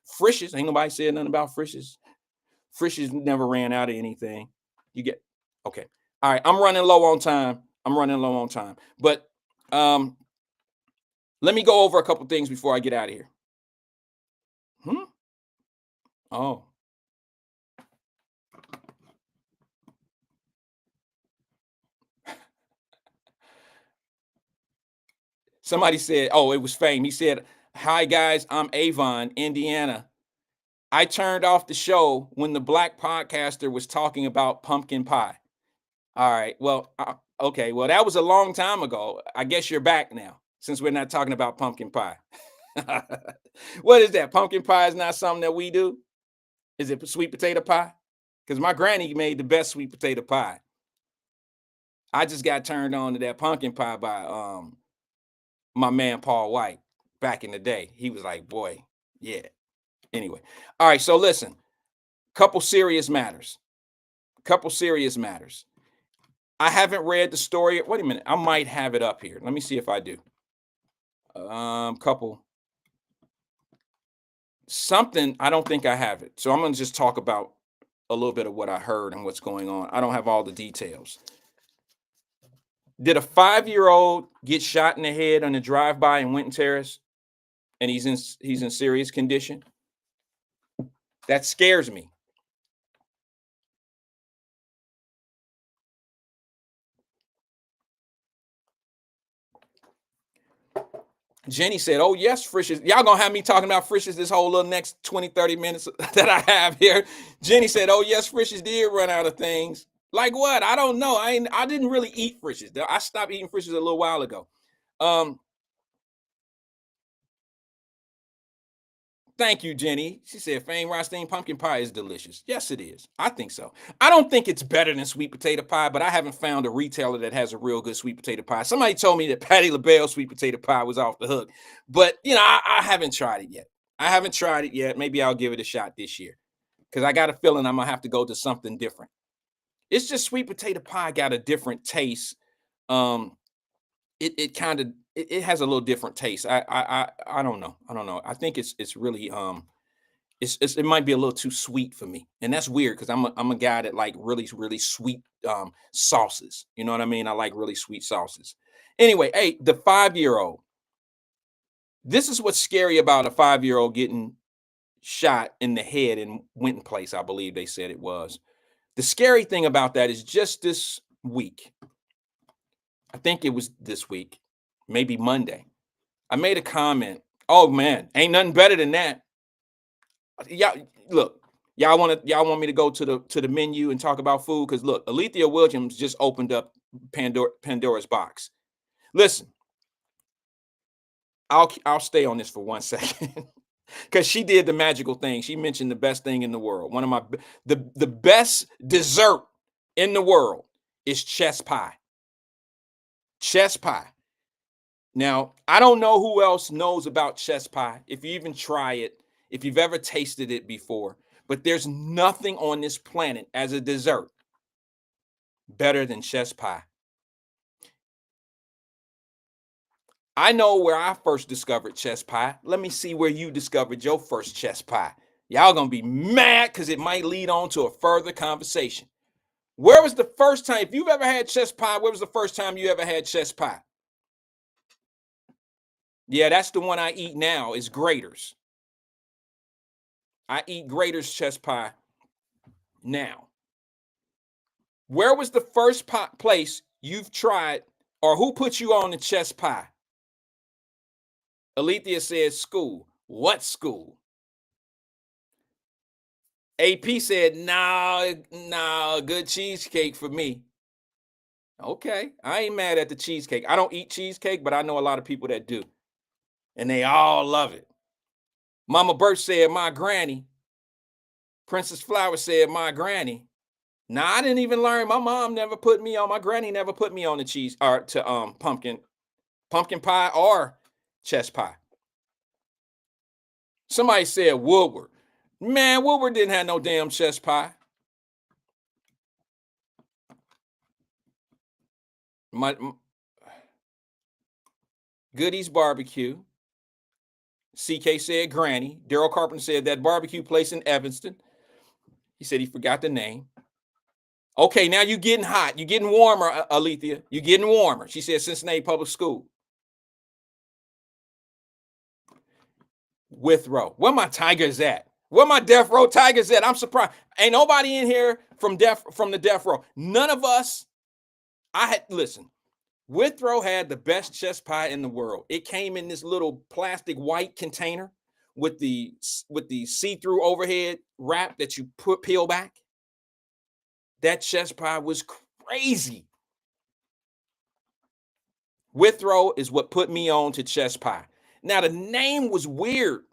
Frisch's, ain't nobody said nothing about Frisch's. Frisch's never ran out of anything. Okay. All right, I'm running low on time. But let me go over a couple things before I get out of here. Oh. Somebody said, oh, it was Fame. He said, hi, guys, I'm Avon, Indiana. I turned off the show when the Black podcaster was talking about pumpkin pie. All right. Well, okay. Well, that was a long time ago. I guess you're back now, since we're not talking about pumpkin pie. What is that? Pumpkin pie is not something that we do? Is it sweet potato pie? Because my granny made the best sweet potato pie. I just got turned on to that pumpkin pie by my man Paul Wyatt back in the day. He was like, boy, yeah. Anyway. All right. So listen, couple serious matters. I haven't read the story. Wait a minute. I might have it up here. Let me see if I do. Something, I don't think I have it. So I'm going to just talk about a little bit of what I heard and what's going on. I don't have all the details. Did a 5-year-old get shot in the head on a drive-by in Winton Terrace, and he's in serious condition? That scares me. Jenny said, oh, yes, Frisch's. Y'all going to have me talking about Frisch's this whole little next 20, 30 minutes that I have here. Jenny said, oh, yes, Frisch's did run out of things. Like what? I don't know. I didn't really eat Frisch's. I stopped eating Frisch's a little while ago. Thank you, Jenny. She said, Fame Rothstein pumpkin pie is delicious. Yes, it is. I think so. I don't think it's better than sweet potato pie, but I haven't found a retailer that has a real good sweet potato pie. Somebody told me that Patti LaBelle sweet potato pie was off the hook, but I haven't tried it yet. Maybe I'll give it a shot this year, because I got a feeling I'm gonna have to go to something different. It's just sweet potato pie got a different taste. It has a little different taste. I don't know. I think it's really it might be a little too sweet for me, and that's weird because I'm a guy that like really sweet sauces. You know what I mean? I like really sweet sauces. Anyway, hey, the 5-year-old. This is what's scary about a 5-year-old getting shot in the head in Winton Place, I believe they said it was. The scary thing about that is just this week. I think it was this week, maybe Monday. I made a comment. Oh man, ain't nothing better than that. Y'all look, y'all want me to go to the menu and talk about food? Because look, Alethea Williams just opened up Pandora's box. Listen, I'll stay on this for 1 second. Because she did the magical thing. She mentioned the best thing in the world. One of my the best dessert in the world is chess pie. Chess pie. Now, I don't know who else knows about chess pie, if you even try it, if you've ever tasted it before, but there's nothing on this planet as a dessert better than chess pie. I know where I first discovered chess pie. Let me see where you discovered your first chess pie. Y'all gonna be mad because it might lead on to a further conversation. Where was the first time, if you've ever had chess pie, where was the first time you ever had chess pie? Yeah, that's the one I eat now, is Grater's. I eat Grater's chess pie now. Where was the first place you've tried, or who put you on the chess pie? Alethea says school. What school? AP said, no, good cheesecake for me. Okay, I ain't mad at the cheesecake. I don't eat cheesecake, but I know a lot of people that do. And they all love it. Mama Birch said, my granny. Princess Flower said, my granny. Now, I didn't even learn. My mom never put me on. My granny never put me on the cheese or to pumpkin pie or chess pie. Somebody said Woodward. Man, Woodward didn't have no damn chess pie. Goodies Barbecue. CK said Granny. Daryl Carpenter said that barbecue place in Evanston. He said he forgot the name. Okay, now you're getting hot. You're getting warmer, Alethea. You're getting warmer. She said Cincinnati Public School. Withrow. Where my Tigers at? Where my Death Row Tigers at? I'm surprised. Ain't nobody in here from the Death Row. None of us. Listen. Withrow had the best chess pie in the world. It came in this little plastic white container with the see-through overhead wrap that you peel back. That chess pie was crazy. Withrow is what put me on to chess pie. Now, the name was weird.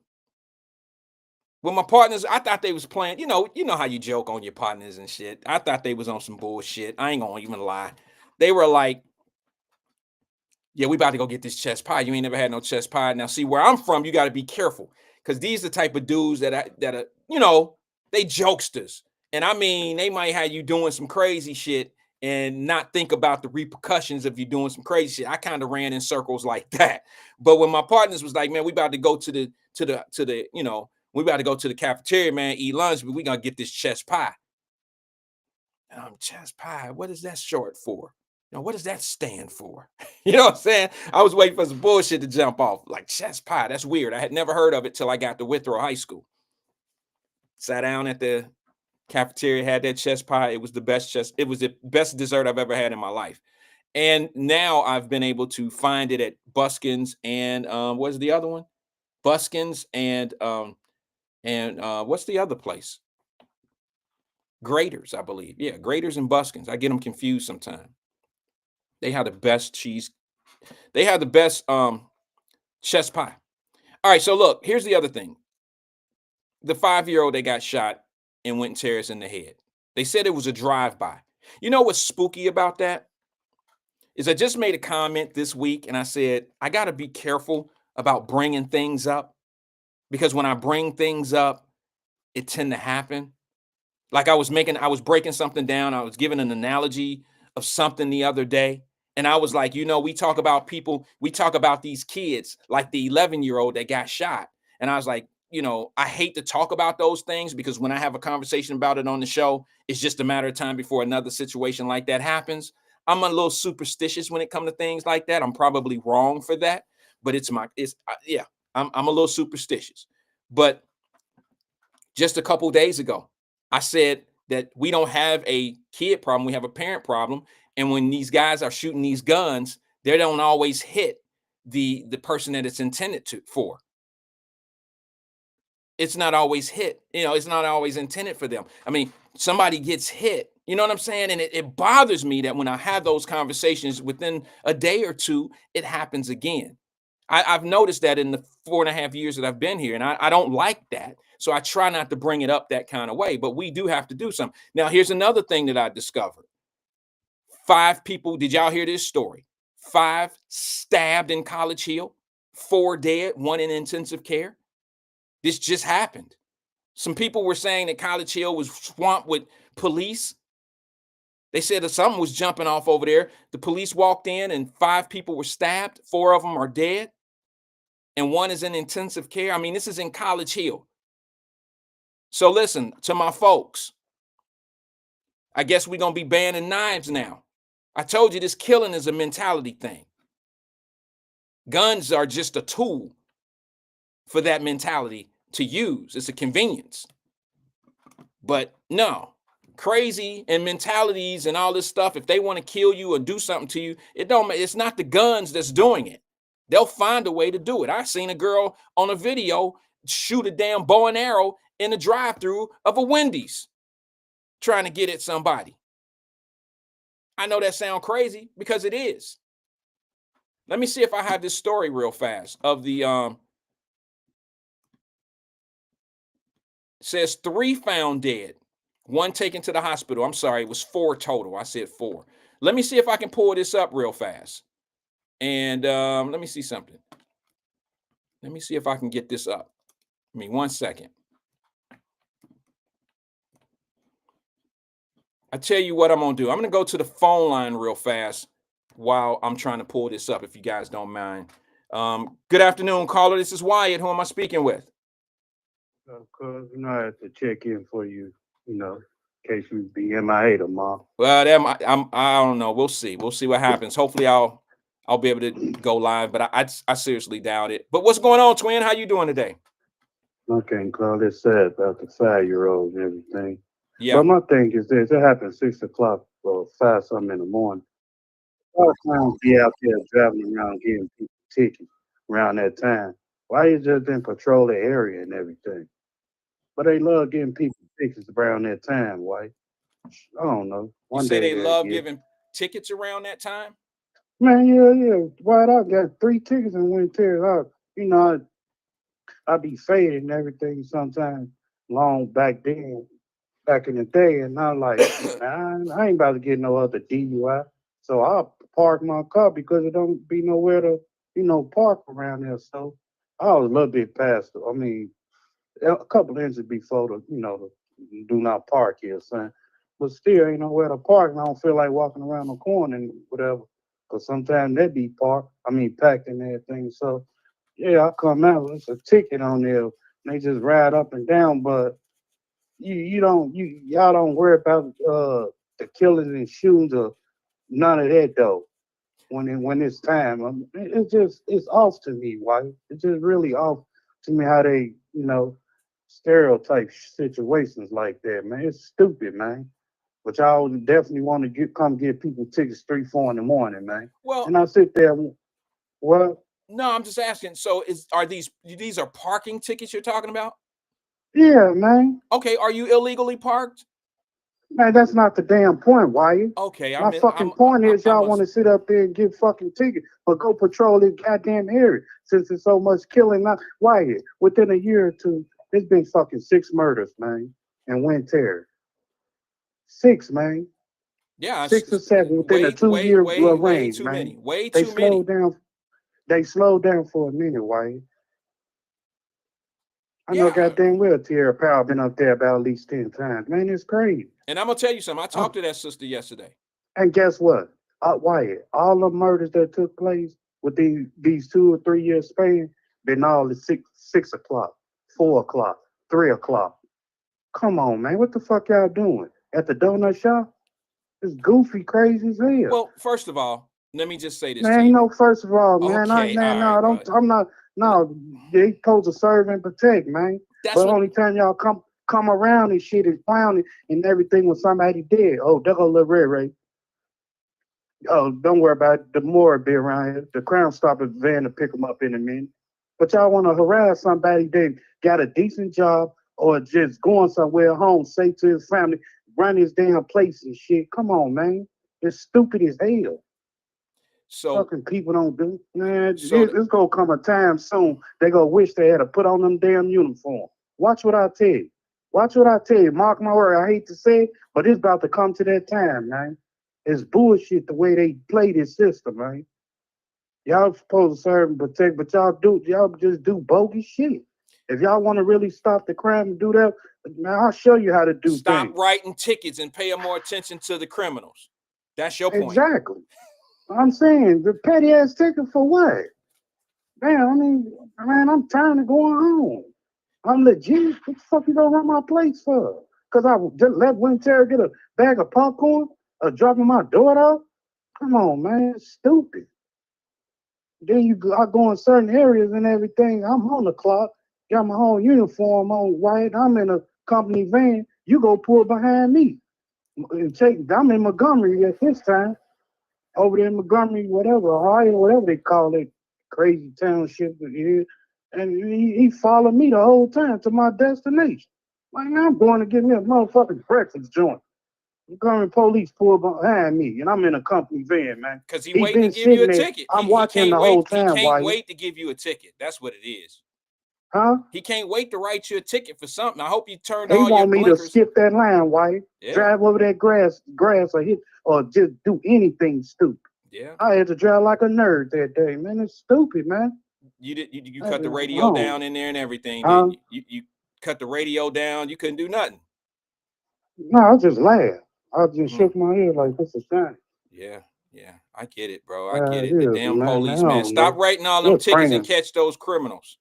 With my partners, I thought they was playing, you know how you joke on your partners and shit. I thought they was on some bullshit. I ain't gonna even lie. They were like, yeah, we about to go get this chess pie. You ain't never had no chess pie. Now, see, where I'm from, you got to be careful because these are the type of dudes that are, they jokesters. And I mean, they might have you doing some crazy shit and not think about the repercussions of you doing some crazy shit. I kind of ran in circles like that. But when my partners was like, man, we about to go to the we about to go to the cafeteria, man, eat lunch, but we gonna get this chess pie. Chess pie, what is that short for? What does that stand for? You know what I'm saying? I was waiting for some bullshit to jump off. Like chess pie, that's weird. I had never heard of it till I got to Withrow High School. Sat down at the cafeteria, had that chess pie. It was the best it was the best dessert I've ever had in my life. And now I've been able to find it at Buskin's and what's the other one? Buskin's and what's the other place? Grater's, I believe. Yeah, Grater's and Buskin's. I get them confused sometimes. They have the best cheese. They have the best chess pie. All right, so look, here's the other thing. The 5-year-old that got shot in Winton Terrace in the head. They said it was a drive-by. You know what's spooky about that? Is I just made a comment this week and I said, I got to be careful about bringing things up because when I bring things up, it tend to happen. Like I was breaking something down. I was giving an analogy of something the other day. And I was like, we talk about these kids, like the 11-year-old that got shot. And I was like, you know, I hate to talk about those things because when I have a conversation about it on the show, it's just a matter of time before another situation like that happens. I'm a little superstitious when it comes to things like that. I'm probably wrong for that, but yeah, I'm a little superstitious. But just a couple days ago, I said that we don't have a kid problem, we have a parent problem. And when these guys are shooting these guns, they don't always hit the person that it's intended to for. It's not always hit, you know, it's not always intended for them. I mean, somebody gets hit, you know what I'm saying? And it bothers me that when I have those conversations within a day or two, it happens again. I've noticed that in the 4.5 years that I've been here, and I don't like that. So I try not to bring it up that kind of way, but we do have to do something. Now, here's another thing that I discovered. 5 people, did y'all hear this story? 5 stabbed in College Hill, 4 dead, 1 in intensive care. This just happened. Some people were saying that College Hill was swamped with police. They said that something was jumping off over there. The police walked in and 5 people were stabbed. 4 of them are dead. And 1 is in intensive care. I mean, this is in College Hill. So listen to my folks. I guess we're going to be banning knives now. I told you this killing is a mentality thing. Guns are just a tool for that mentality to use. It's a convenience. But no, crazy and mentalities and all this stuff, if they want to kill you or do something to you, it's not the guns that's doing it. They'll find a way to do it. I seen a girl on a video shoot a damn bow and arrow in the drive-through of a Wendy's trying to get at somebody. I know that sounds crazy because it is. Let me see if I have this story real fast of the says 3 found dead, 1 taken to the hospital. I'm sorry, it was 4 total. I said 4. Let me see if I can pull this up real fast. And let me see something. Let me see if I can get this up. Give me 1 second. I tell you what I'm going to do. I'm going to go to the phone line real fast while I'm trying to pull this up, if you guys don't mind. Good afternoon, caller. This is Wyatt. Who am I speaking with? Of course, I have to check in for you, in case you be MIA tomorrow. Well, I don't know. We'll see. We'll see what happens. Hopefully, I'll be able to go live, but I seriously doubt it. But what's going on, twin? How you doing today? Okay, Carl, it's sad about the 5-year-old and everything. Yeah. But my thing is this: it happened 6 o'clock or 5 something in the morning. A lot of times be out there driving around getting people tickets around that time. Why you just didn't patrol the area and everything? But they love getting people tickets around that time. Why? I don't know. You say they love giving tickets around that time? Man, yeah. Why I got 3 tickets and went there. I be faded and everything sometimes long back then, back in the day, and I'm like, man, I ain't about to get no other DUI. So I'll park my car because it don't be nowhere to, park around there. So I was a little bit past, I mean, a couple of inches before the do not park here, son. But still ain't nowhere to park, and I don't feel like walking around the corner and whatever. Because sometimes they be packed and everything. So yeah, I come out, it's a ticket on there. And they just ride up and down, but y'all don't worry about the killings and shootings or none of that though. When it's time, it's off to me. Why? It's just really off to me how they stereotype situations like that, man. It's stupid, man. But y'all definitely want to come get people tickets 3, 4 in the morning, man. Well, and I sit there, what? No, I'm just asking. So are these are parking tickets you're talking about? Yeah, man. Okay, are you illegally parked? Man, that's not the damn point, Wyatt. Okay, My point is y'all want to sit up there and get fucking tickets, but go patrol this goddamn area since there's so much killing. Not Wyatt. Within a year or two, there's been fucking 6 murders, man, and wind terror. 6, man. Yeah, 6 or 7 within a 2-year range, too man. many. Way They too many. slowed down. They slowed down for a minute, Wyatt. I know goddamn well Tierra Powell been up there about at least 10 times. Man, it's crazy. And I'm gonna tell you something. I talked to that sister yesterday. And guess what? Wyatt, all the murders that took place with these 2 or 3 year span been all at 6 o'clock, 4 o'clock, 3 o'clock. Come on, man. What the fuck y'all doing? At the donut shop? It's goofy, crazy as hell. Well, first of all, let me just say this Man, to you you. know, first of all, man, Okay, all right, don't, bro. I'm not, no, they supposed to serve and protect, man. That's But what. only time y'all come around and shit is clowning and everything when somebody dead. Oh, there go Lil Ray Ray. Oh, don't worry about it. The more be around here. The Crown stop at the van to pick them up in a minute. But y'all want to harass somebody that got a decent job or just going somewhere home, say to his family, run his damn place and shit. Come on, man. It's stupid as hell. So, Fucking people don't do. Man, so it's gonna come a time soon. They gonna wish they had to put on them damn uniform. Watch what I tell you. Watch what I tell you. Mark my word. I hate to say it, but it's about to come to that time, man. It's bullshit the way they play this system, man. Y'all supposed to serve and protect, but y'all just do bogus shit. If y'all want to really stop the crime and do that, man, I'll show you how to do stop things. writing tickets and pay more attention to the criminals. That's your point. Exactly. I'm saying the petty ass ticket for what? Man, I mean, man, I'm tired of going home. I'm legit. What the fuck you gonna run my place for? Cause I just let Winter get a bag of popcorn or dropping my daughter off? Come on, man, it's stupid. Then I go in certain areas and everything. I'm on the clock, got my whole uniform on, Wyatt. I'm in a company van. You go pull behind me. I'm in Montgomery at this time. Over there in Montgomery, whatever, Ohio, whatever they call it, crazy township here. And he followed me the whole time to my destination. Like, man, I'm going to get me a motherfucking breakfast joint. Montgomery police pulled behind me, and I'm in a company van, man. Because he He waiting to been give you a sitting there. ticket. I'm He watching can't the wait. whole He time, can't Wyatt. wait to give you a ticket. That's what it is. Huh? He can't wait to write you a ticket for something. I hope you turned He all your want me to blinkers. skip that line, Wyatt. Yeah. Drive over that grass or hit or just do anything stupid. Yeah. I had to drive like a nerd that day, man. It's stupid, man. You cut the radio down in there and everything, didn't you? You cut the radio down. You couldn't do nothing. No, I just laughed. I just shook my head like, this is shame. Yeah. Yeah. I get it, bro. I get it. Yeah, The damn man, police, I man. don't Stop know. writing all them Good tickets and friends. catch those criminals.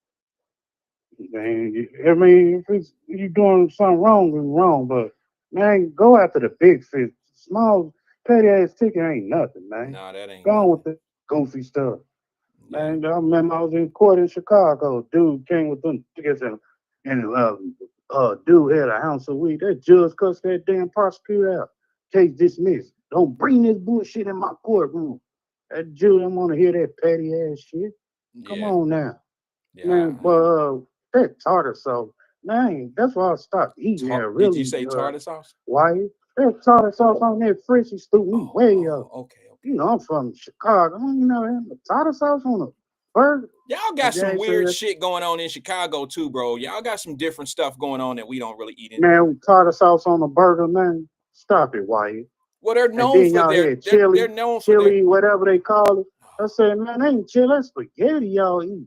Man, I mean, if you doing something wrong, it's wrong. But man, go after the big fish. Small petty ass ticket ain't nothing, man. Nah, that ain't Go on nothing. with the goofy stuff. Yeah. Man, I remember I was in court in Chicago. Dude came with them tickets and dude had an ounce of weed. That judge cussed that damn prosecutor out. Case dismissed. Don't bring this bullshit in my courtroom. That judge don't want to hear that petty ass shit. Come on now. Yeah. Man, but that tartar sauce, man, that's why I stopped eating there. Really, Did you say tartar sauce? Why? That tartar sauce on that frisky stupid me way up. Okay. You know, I'm from Chicago. You know, the tartar sauce on a burger. Y'all got some weird shit going on in Chicago too, bro. Y'all got some different stuff going on that we don't really eat in. Man, tartar sauce on a burger, man. Stop it, Wyatt. Well, they're known for their chili, they're known for chili, whatever they call it. I said, man, ain't chili, that's spaghetti y'all eat.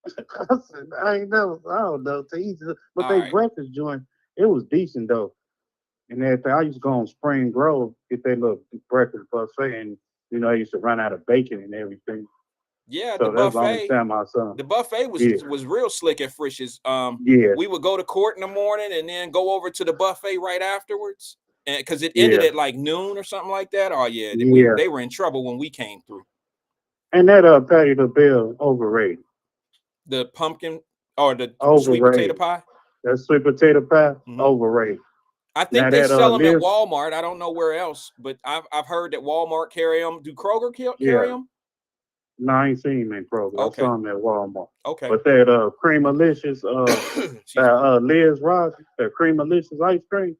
I said, I don't know, to eat, but they breakfast joint, it was decent though. And everything. I used to go on Spring Grove, get that little breakfast buffet, and you know, I used to run out of bacon and everything. Yeah, so the that's buffet. The only time I saw. The buffet was real slick at Frisch's. We would go to court in the morning and then go over to the buffet right afterwards, and because it ended at like noon or something like that. Oh yeah, they were in trouble when we came through. And that Patty LaBelle overrated. The pumpkin or the sweet potato pie. That sweet potato pie overrated. I think they sell them at Walmart. I don't know where else, but I've heard that Walmart carry them. Do Kroger carry them? No, I ain't seen them in Kroger. I saw them at Walmart. Okay. But that Creamalicious, Liz Rossi, that Creamalicious ice cream,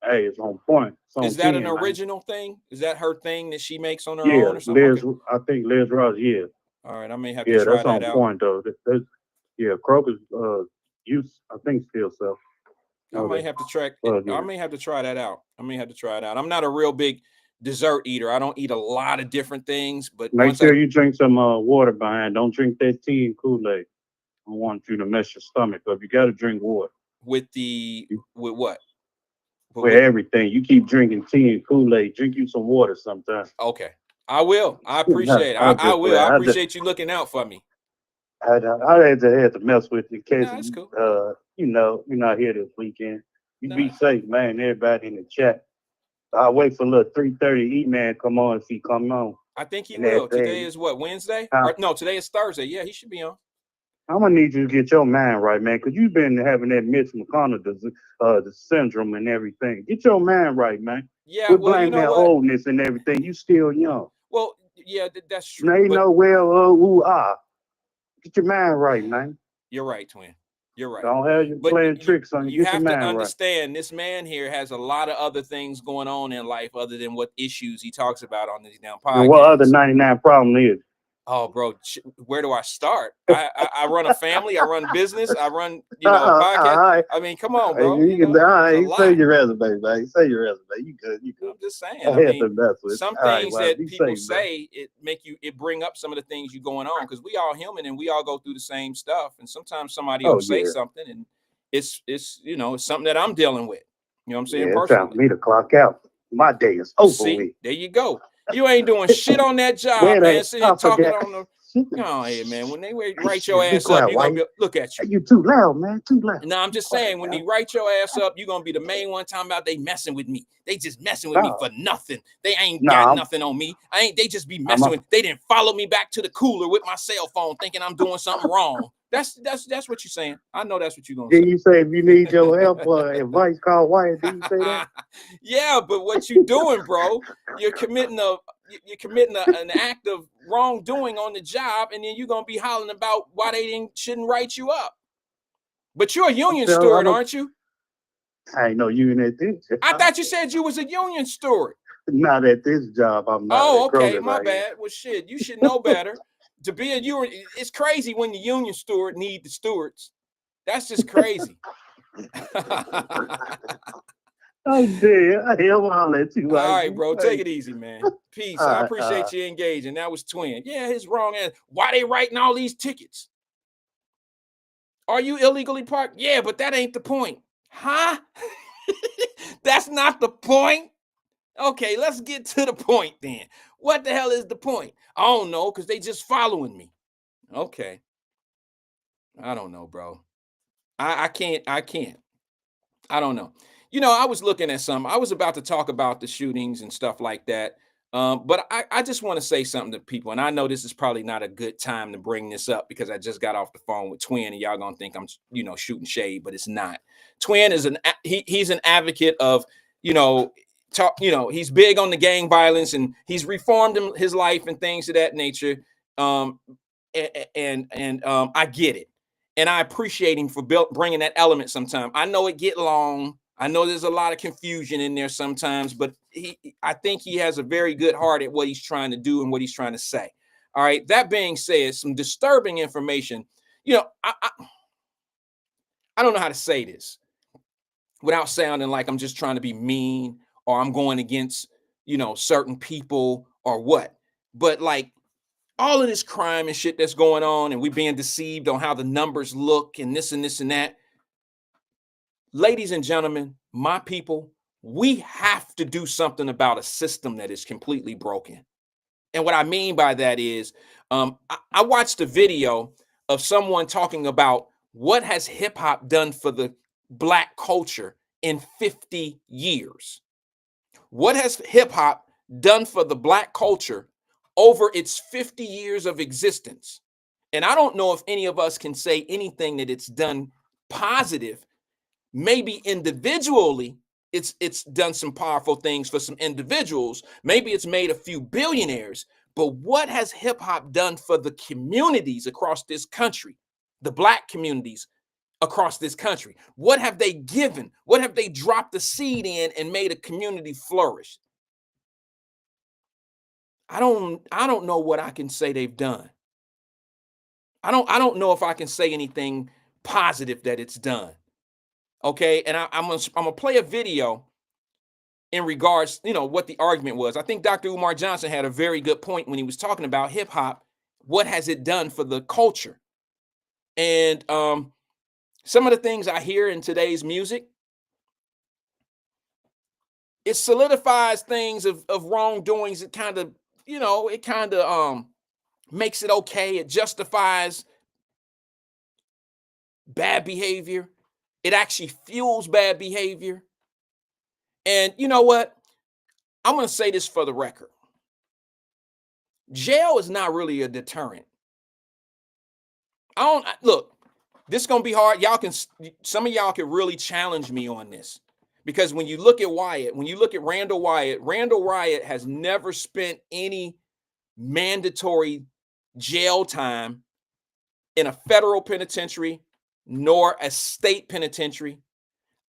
hey, it's on point. It's on Is that 10, an original thing? Is that her thing that she makes on her own or something? I think Liz Rossi, yeah. All right, I may have to try that out. That's on point, though. Kroger's use, I think, still sells. I may have to track. I may have to try that out. I'm not a real big dessert eater. I don't eat a lot of different things, but make sure you drink some water behind. Don't drink that tea and Kool-Aid. I want you to mess your stomach up. You got to drink water. With what? With everything. You keep drinking tea and Kool-Aid. Drink you some water sometime. Okay, I will. I appreciate it. I will. I appreciate you looking out for me. I had to mess with you in case No, it's cool. you're not here this weekend. You be No, safe, man. Everybody in the chat. I'll wait for a little 3:30 E-Man come on if he come on I think he and will. Today everything. is what, Wednesday? Huh? Or no, today is Thursday. Yeah, he should be on. I'm gonna need you to get your mind right, man, because you've been having that Mitch McConnell the syndrome and everything. Get your mind right, man. Yeah, Quit well, you blaming know that what? oldness and everything. You still young. Well, yeah, that's Now true. you But know well, ooh, ah. Get your mind right, man. you're right, twin. You're right. Don't have you But playing tricks on you. you Get your have to mind right. understand this man here has a lot of other things going on in life other than what issues he talks about on these damn And what other podcasts. 99 problem is? Oh, bro, where do I start? I run a family, I run business, I run, a All podcast. right. I mean, come on, bro. You can, all It's right, a you say lot. your resume, man. Say your resume. You good. You good. I'm just saying. I I had to mean, mess with some you. All right, things well, that be people safe, man. say it bring up some of the things you going on because we all human and we all go through the same stuff. And sometimes somebody will Oh, say yeah. something and it's something that I'm dealing with. You know what I'm saying? Yeah, it's time for Personally. me to clock out. My day is over See, with. there you go. You ain't doing shit on that job, Where man. they? Sitting here I talking forget. on the come on here, man. When they write your Shit, be ass up, quiet, you're gonna Wyatt. be look at you. Hey, you too loud, man. Too loud. No, I'm Be just quiet, saying, when they man. write your ass up, you're gonna be the main one talking about they messing with me. They just messing with me No, for nothing. They ain't no, got nothing on me. They just be I'm messing a, with. They didn't follow me back to the cooler with my cell phone, thinking I'm doing something wrong. That's what you're saying. I know that's what you're gonna Did say. you say if you need your help or advice, call Wyatt? Did you say that? Yeah, but what you doing, bro? You're committing an act of wrongdoing on the job, and then you're gonna be hollering about why they shouldn't write you up. But you're a union steward, aren't you? I ain't know you in at this I job. thought you said you was a union steward. Not at this job. I'm not Oh, at okay, Kroger's. my I am. bad. Well, shit, you should know better. To be a union, it's crazy when the union steward need the stewards. That's just crazy. Oh dear. I'll let you All like right, you. bro. Take Hey. it easy, man. Peace. I Uh, appreciate you engaging. That was twin. Yeah, his wrong ass. Why they writing all these tickets? Are you illegally parked? Yeah, but that ain't the point. Huh? That's not the point. Okay, let's get to the point then. What the hell is the point? I don't know, because they just following me. Okay. I don't know, bro. I can't. I don't know. I was looking at some. I was about to talk about the shootings and stuff like that. But I just want to say something to people. And I know this is probably not a good time to bring this up because I just got off the phone with Twin and y'all gonna think I'm, shooting shade, but it's not. Twin is he's an advocate of, you know, he's big on the gang violence and he's reformed his life and things of that nature. Um, and I get it. And I appreciate him for bringing that element sometime. I know it get long. I know there's a lot of confusion in there sometimes, but I think he has a very good heart at what he's trying to do and what he's trying to say. All right. That being said, some disturbing information. I don't know how to say this without sounding like I'm just trying to be mean or I'm going against, certain people or what. But like all of this crime and shit that's going on and we being deceived on how the numbers look and this and this and that. Ladies and gentlemen, my people, we have to do something about a system that is completely broken. And what I mean by that is I watched a video of someone talking about what has hip hop done for the Black culture in 50 years. What has hip hop done for the Black culture over its 50 years of existence? And I don't know if any of us can say anything that it's done positive. Maybe individually, it's done some powerful things for some individuals. Maybe it's made a few billionaires. But what has hip hop done for the communities across this country, the Black communities across this country? What have they given? What have they dropped the seed in and made a community flourish? I don't know what I can say they've done. I don't know if I can say anything positive that it's done. Okay, and I'm gonna play a video in regards, what the argument was. I think Dr. Umar Johnson had a very good point when he was talking about hip hop. What has it done for the culture? And some of the things I hear in today's music, it solidifies things of wrongdoings. It kind of makes it okay. It justifies bad behavior. It actually fuels bad behavior. And you know what? I'm going to say this for the record. Jail is not really a deterrent. Look, this is going to be hard. Some of y'all can really challenge me on this. Because when you look at Wyatt, when you look at Randall Wyatt has never spent any mandatory jail time in a federal penitentiary nor a state penitentiary.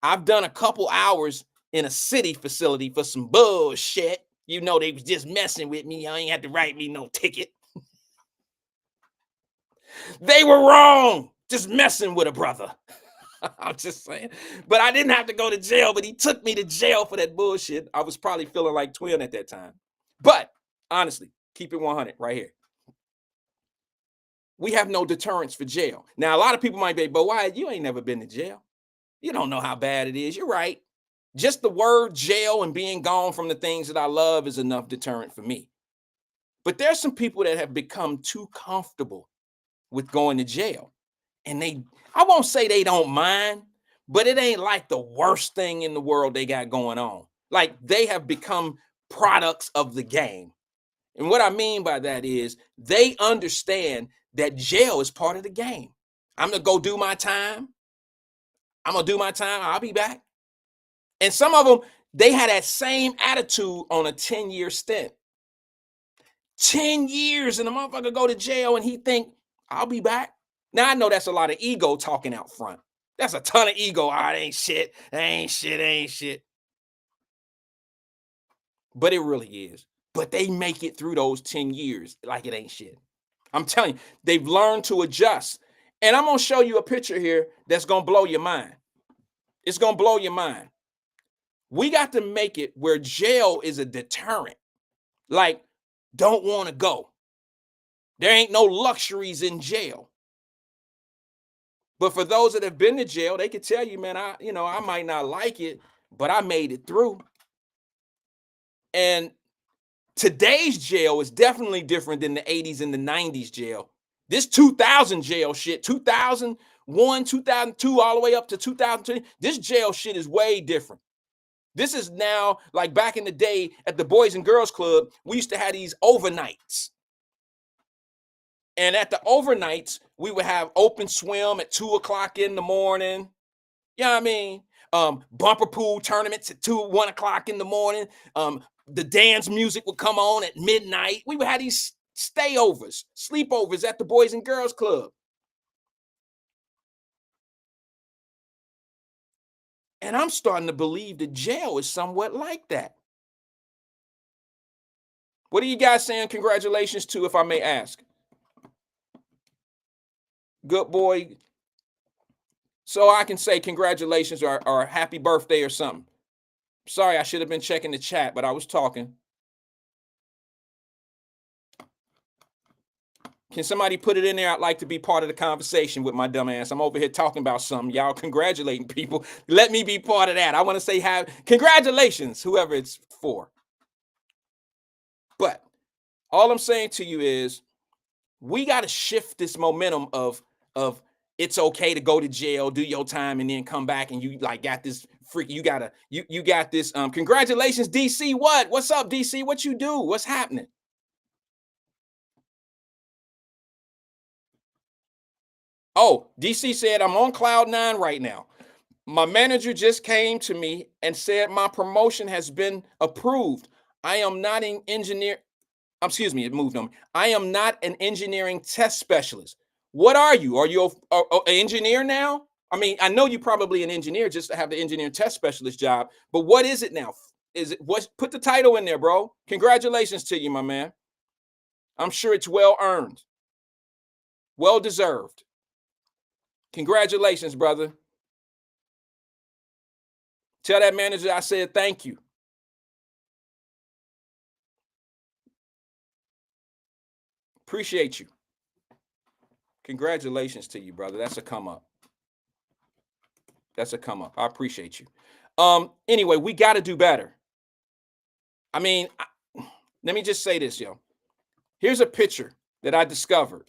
I've done a couple hours in a city facility for some bullshit. You know, they was just messing with me. I ain't had to write me no ticket. They were wrong. Just messing with a brother. I'm just saying. But I didn't have to go to jail, but he took me to jail for that bullshit. I was probably feeling like Twin at that time. But honestly, keep it 100 right here. We have no deterrence for jail. Now, a lot of people might be, but why? You ain't never been to jail. You don't know how bad it is. You're right. Just the word jail and being gone from the things that I love is enough deterrent for me. But there's some people that have become too comfortable with going to jail. And I won't say they don't mind, but it ain't like the worst thing in the world they got going on. Like they have become products of the game. And what I mean by that is they understand that jail is part of the game. I'm going to go do my time. I'm going to do my time. I'll be back. And some of them, they had that same attitude on a 10-year stint. 10 years and the motherfucker go to jail and he think, I'll be back. Now, I know that's a lot of ego talking out front. That's a ton of ego. It ain't shit. Ain't shit. But it really is. But they make it through those 10 years like it ain't shit. I'm telling you, they've learned to adjust. And I'm going to show you a picture here that's going to blow your mind. It's going to blow your mind. We got to make it where jail is a deterrent. Like, don't want to go. There ain't no luxuries in jail. But for those that have been to jail, they can tell you, man, I might not like it, but I made it through. And today's jail is definitely different than the 80s and the 90s jail. This 2000 jail shit, 2001, 2002, all the way up to 2020, this jail shit is way different. This is now like back in the day at the Boys and Girls Club, we used to have these overnights. And at the overnights, we would have open swim at 2 o'clock in the morning. You know what I mean? Bumper pool tournaments at 1 o'clock in the morning. The dance music would come on at midnight. We would have these sleepovers at the Boys and Girls Club. And I'm starting to believe that jail is somewhat like that. What are you guys saying congratulations to, if I may ask? Good boy. So I can say congratulations or happy birthday or something. Sorry, I should have been checking the chat, but I was talking. Can somebody put it in there? I'd like to be part of the conversation with my dumb ass. I'm over here talking about something. Y'all congratulating people. Let me be part of that. I want to say congratulations, whoever it's for. But all I'm saying to you is we got to shift this momentum of it's okay to go to jail, do your time, and then come back and you like got this freak. You got this. Congratulations, DC. What's up, DC? What you do? What's happening? Oh, DC said, I'm on cloud 9 right now. My manager just came to me and said my promotion has been approved. I am not an engineer. Excuse me, it moved on. I am not an engineering test specialist. What are you? Are you an engineer now? I mean, I know you're probably an engineer just to have the engineering test specialist job, but what is it now? Put the title in there, bro. Congratulations to you, my man. I'm sure it's well earned. Well deserved. Congratulations, brother. Tell that manager I said thank you. Appreciate you. Congratulations to you, brother. That's a come up. That's a come up. I appreciate you. Anyway, we got to do better. I mean, let me just say this, yo. Here's a picture that I discovered.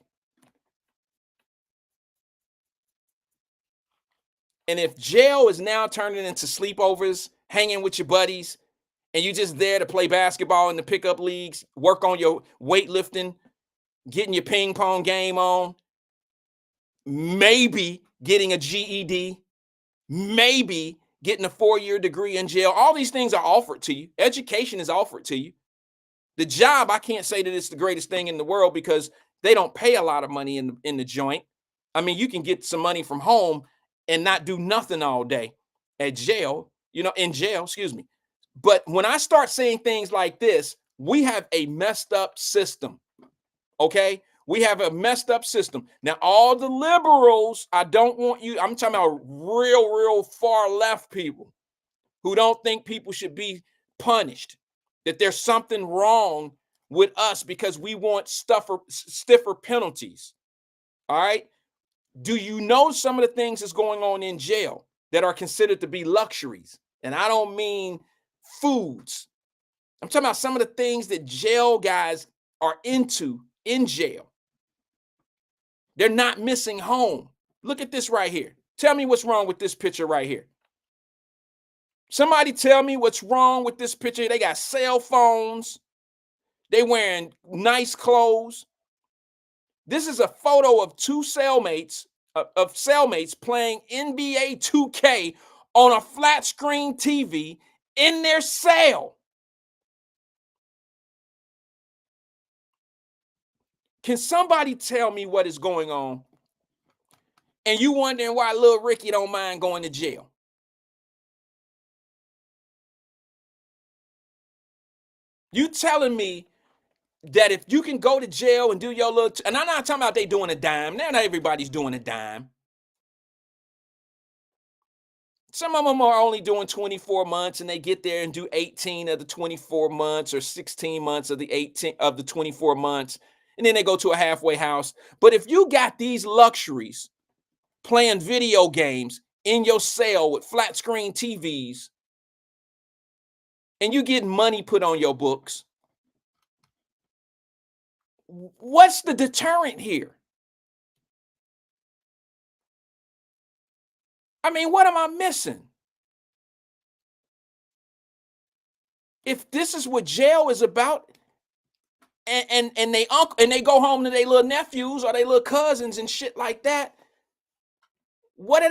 And if jail is now turning into sleepovers, hanging with your buddies, and you just there to play basketball in the pickup leagues, work on your weightlifting, getting your ping pong game on, maybe getting a GED, maybe getting a 4-year degree in jail. All these things are offered to you. Education is offered to you. The job, I can't say that it's the greatest thing in the world because they don't pay a lot of money in the joint. I mean, you can get some money from home and not do nothing all day at jail, in jail, excuse me. But when I start saying things like this, we have a messed up system. Okay? We have a messed up system. Now, all the liberals, I'm talking about real far left people who don't think people should be punished, that there's something wrong with us because we want stiffer penalties. All right? Do you know some of the things that's going on in jail that are considered to be luxuries? And I don't mean foods. I'm talking about some of the things that jail guys are into in jail. They're not missing home. Look at this right here. Tell me what's wrong with this picture right here. Somebody tell me what's wrong with this picture. They got cell phones. They wearing nice clothes. This is a photo of two cellmates playing NBA 2K on a flat screen TV in their cell. Can somebody tell me what is going on? And you wondering why little Ricky don't mind going to jail? You telling me that if you can go to jail and do your little, and I'm not talking about they doing a dime. Now, not everybody's doing a dime. Some of them are only doing 24 months and they get there and do 18 of the 24 months or 16 months of the 18 of the 24 months. And then they go to a halfway house. But if you got these luxuries playing video games in your cell with flat screen TVs and you get money put on your books, what's the deterrent here? I mean, what am I missing? If this is what jail is about, and they go home to their little nephews or their little cousins and shit like that, what are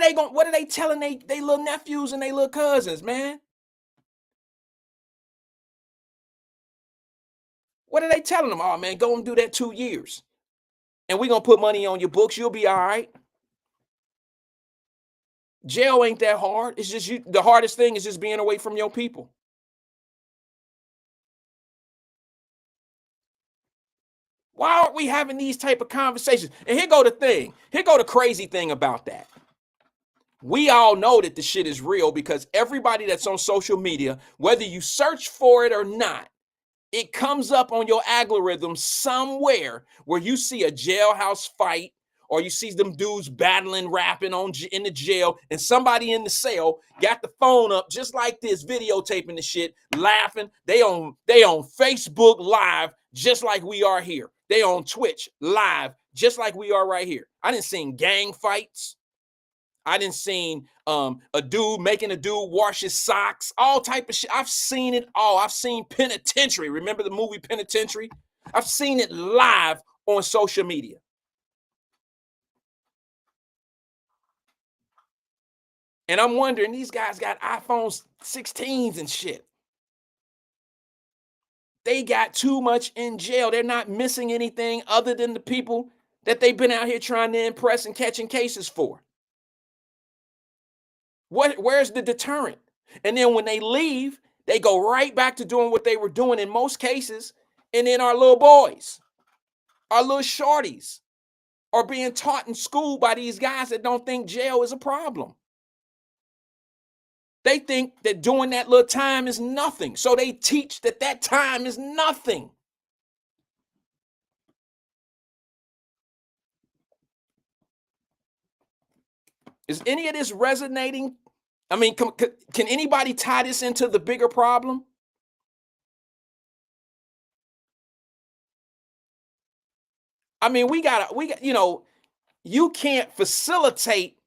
they telling they little nephews and their little cousins, man? What are they telling them? Oh man, go and do that 2 years. And we're gonna put money on your books, you'll be all right. Jail ain't that hard. It's just the hardest thing is just being away from your people. Why aren't we having these type of conversations? And here go the crazy thing about that. We all know that the shit is real because everybody that's on social media, whether you search for it or not, it comes up on your algorithm somewhere where you see a jailhouse fight or you see them dudes battling, rapping in the jail, and somebody in the cell got the phone up just like this, videotaping the shit, laughing. They on Facebook Live just like we are here. They on Twitch Live just like we are right here. I didn't see gang fights. I didn't seen a dude making a dude wash his socks, all type of shit. I've seen it all. I've seen Penitentiary. Remember the movie Penitentiary? I've seen it live on social media. And I'm wondering, these guys got iPhone 16s and shit. They got too much in jail. They're not missing anything other than the people that they've been out here trying to impress and catching cases for. Where's the deterrent? And then when they leave, they go right back to doing what they were doing in most cases. And then our little boys, our little shorties are being taught in school by these guys that don't think jail is a problem. They think that doing that little time is nothing. So they teach that time is nothing. Is any of this resonating? I mean, can anybody tie this into the bigger problem? I mean, we got, you can't facilitate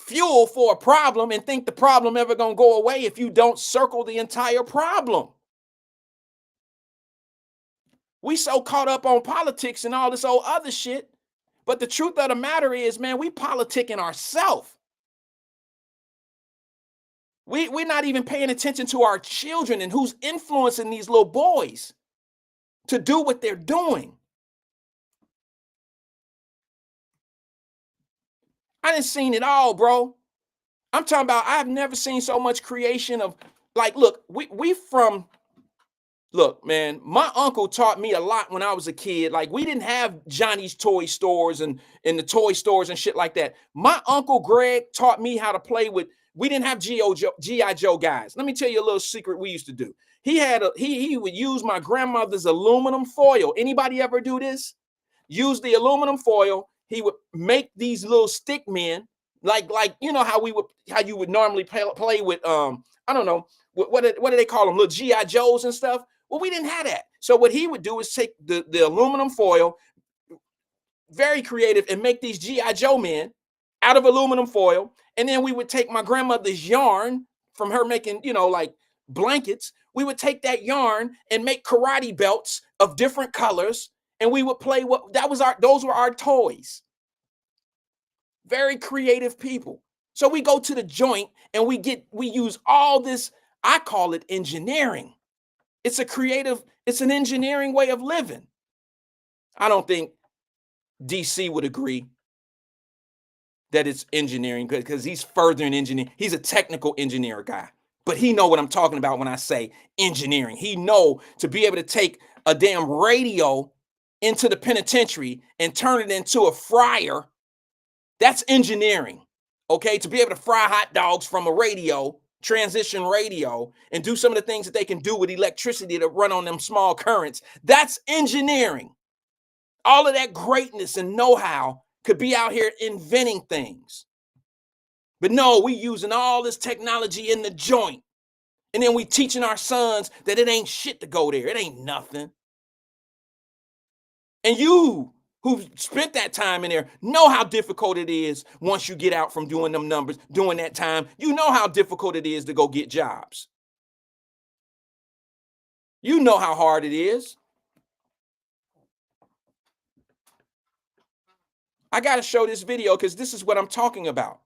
fuel for a problem and think the problem ever gonna go away if you don't circle the entire problem. We so caught up on politics and all this old other shit, but the truth of the matter is, man, we politicking ourselves. We're not even paying attention to our children and who's influencing these little boys to do what they're doing. I done seen it all, bro. I'm talking about, I've never seen so much creation of, like, look, look, man, my uncle taught me a lot when I was a kid. Like, we didn't have Johnny's toy stores and the toy stores and shit like that. My uncle Greg taught me how to play with, we didn't have G.I. Joe guys. Let me tell you a little secret we used to do. He would use my grandmother's aluminum foil. Anybody ever do this? Use the aluminum foil. He would make these little stick men, like you know how you would normally play with I don't know what do they call them, little G.I. Joes and stuff. Well, we didn't have that. So what he would do is take the aluminum foil, very creative, and make these G.I. Joe men out of aluminum foil. And then we would take my grandmother's yarn from her making, you know, like blankets. We would take that yarn and make karate belts of different colors. And we would play those were our toys. Very creative people. So we go to the joint and we use all this, I call it engineering. It's an engineering way of living. I don't think DC would agree that it's engineering because he's further in engineering. He's a technical engineer guy, but he know what I'm talking about when I say engineering. He know to be able to take a damn radio into the penitentiary and turn it into a fryer. That's engineering, okay? To be able to fry hot dogs from a radio, transition radio, and do some of the things that they can do with electricity to run on them small currents. That's engineering. All of that greatness and know-how could be out here inventing things. But no, we using all this technology in the joint. And then we teaching our sons that it ain't shit to go there. It ain't nothing. And you who spent that time in there know how difficult it is once you get out from doing them numbers, doing that time. You know how difficult it is to go get jobs. You know how hard it is. I got to show this video because this is what I'm talking about.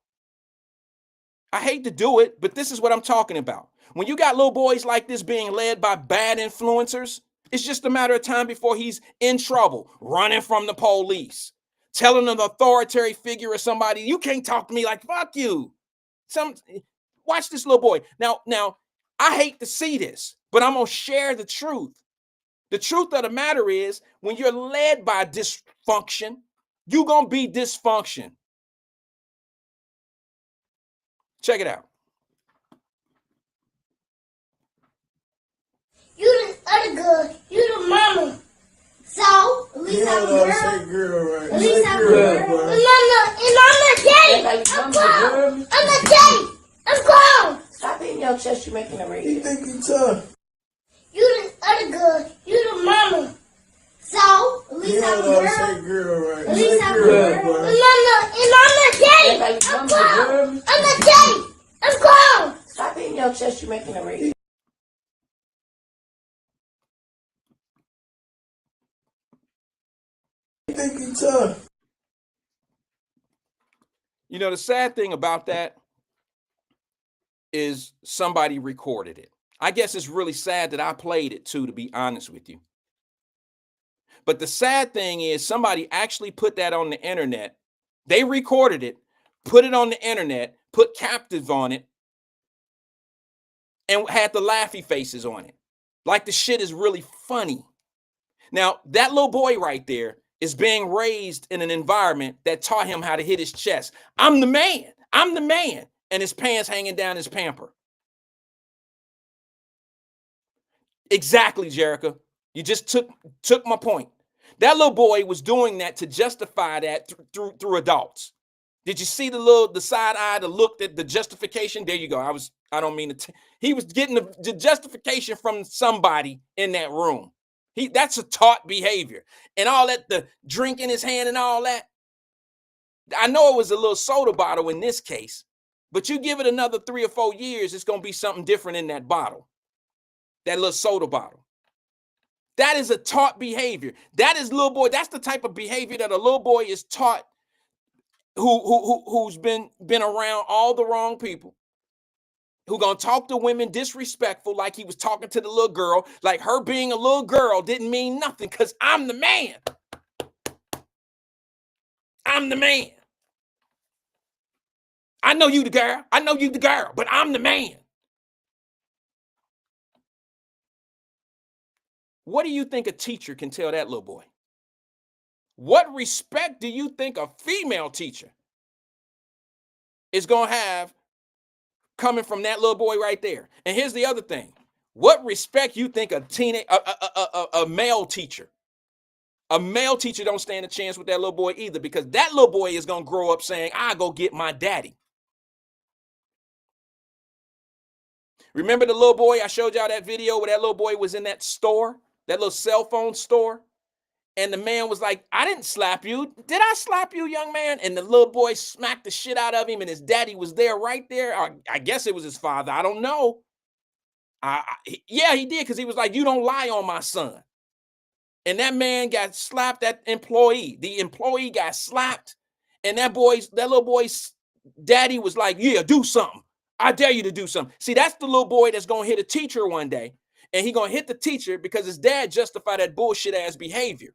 I hate to do it, but this is what I'm talking about. When you got little boys like this being led by bad influencers, it's just a matter of time before he's in trouble, running from the police, telling an authoritative figure or somebody, you can't talk to me, like, fuck you. Watch this little boy. Now, I hate to see this, but I'm going to share the truth. The truth of the matter is, when you're led by dysfunction, you're going to be dysfunction. Check it out. You the other girl, you the mama. So, at least I'm a girl. At least I'm a girl. And I'm not daddy. I'm grown. I'm not daddy. I'm grown. Stop hitting your chest, you're making a radio. You think you tough? You the other girl, you the mama. So, at least I'm a girl. At least I'm a girl. And I'm not daddy. I'm grown. I'm not daddy. I'm grown. Stop hitting your chest, you're making a radio. You think you tough? You know, the sad thing about that is somebody recorded it. I guess it's really sad that I played it too, to be honest with you. But the sad thing is somebody actually put that on the internet. They recorded it, put it on the internet, put captive on it, and had the laughy faces on it. Like the shit is really funny. Now, that little boy right there is being raised in an environment that taught him how to hit his chest. I'm the man. I'm the man. And his pants hanging down his pamper. Exactly, Jerica. You just took my point. That little boy was doing that to justify that through adults. Did you see the side eye, the look, at the justification? There you go. I don't mean to. He was getting the justification from somebody in that room. That's a taught behavior. And all that, the drink in his hand and all that. I know it was a little soda bottle in this case, But you give it another 3 or 4 years, it's going to be something different in that bottle, that little soda bottle. That is a taught behavior. That is little boy. That's the type of behavior that a little boy is taught who's been around all the wrong people, who gonna talk to women disrespectful like he was talking to the little girl, like her being a little girl didn't mean nothing because I'm the man. I'm the man. I know you the girl. I know you the girl, but I'm the man. What do you think a teacher can tell that little boy? What respect do you think a female teacher is gonna have coming from that little boy right there? And here's the other thing. What respect you think a male teacher don't stand a chance with that little boy either, because that little boy is going to grow up saying, I go get my daddy. Remember the little boy, I showed y'all that video where that little boy was in that store, that little cell phone store, and the man was like, I didn't slap you. Did I slap you, young man? And the little boy smacked the shit out of him, and his daddy was there right there. I guess it was his father. I don't know. Yeah, he did, because he was like, you don't lie on my son. And that man got slapped, that employee. The employee got slapped, and that little boy's daddy was like, yeah, do something. I dare you to do something. See, that's the little boy that's going to hit a teacher one day, and he's going to hit the teacher because his dad justified that bullshit ass behavior.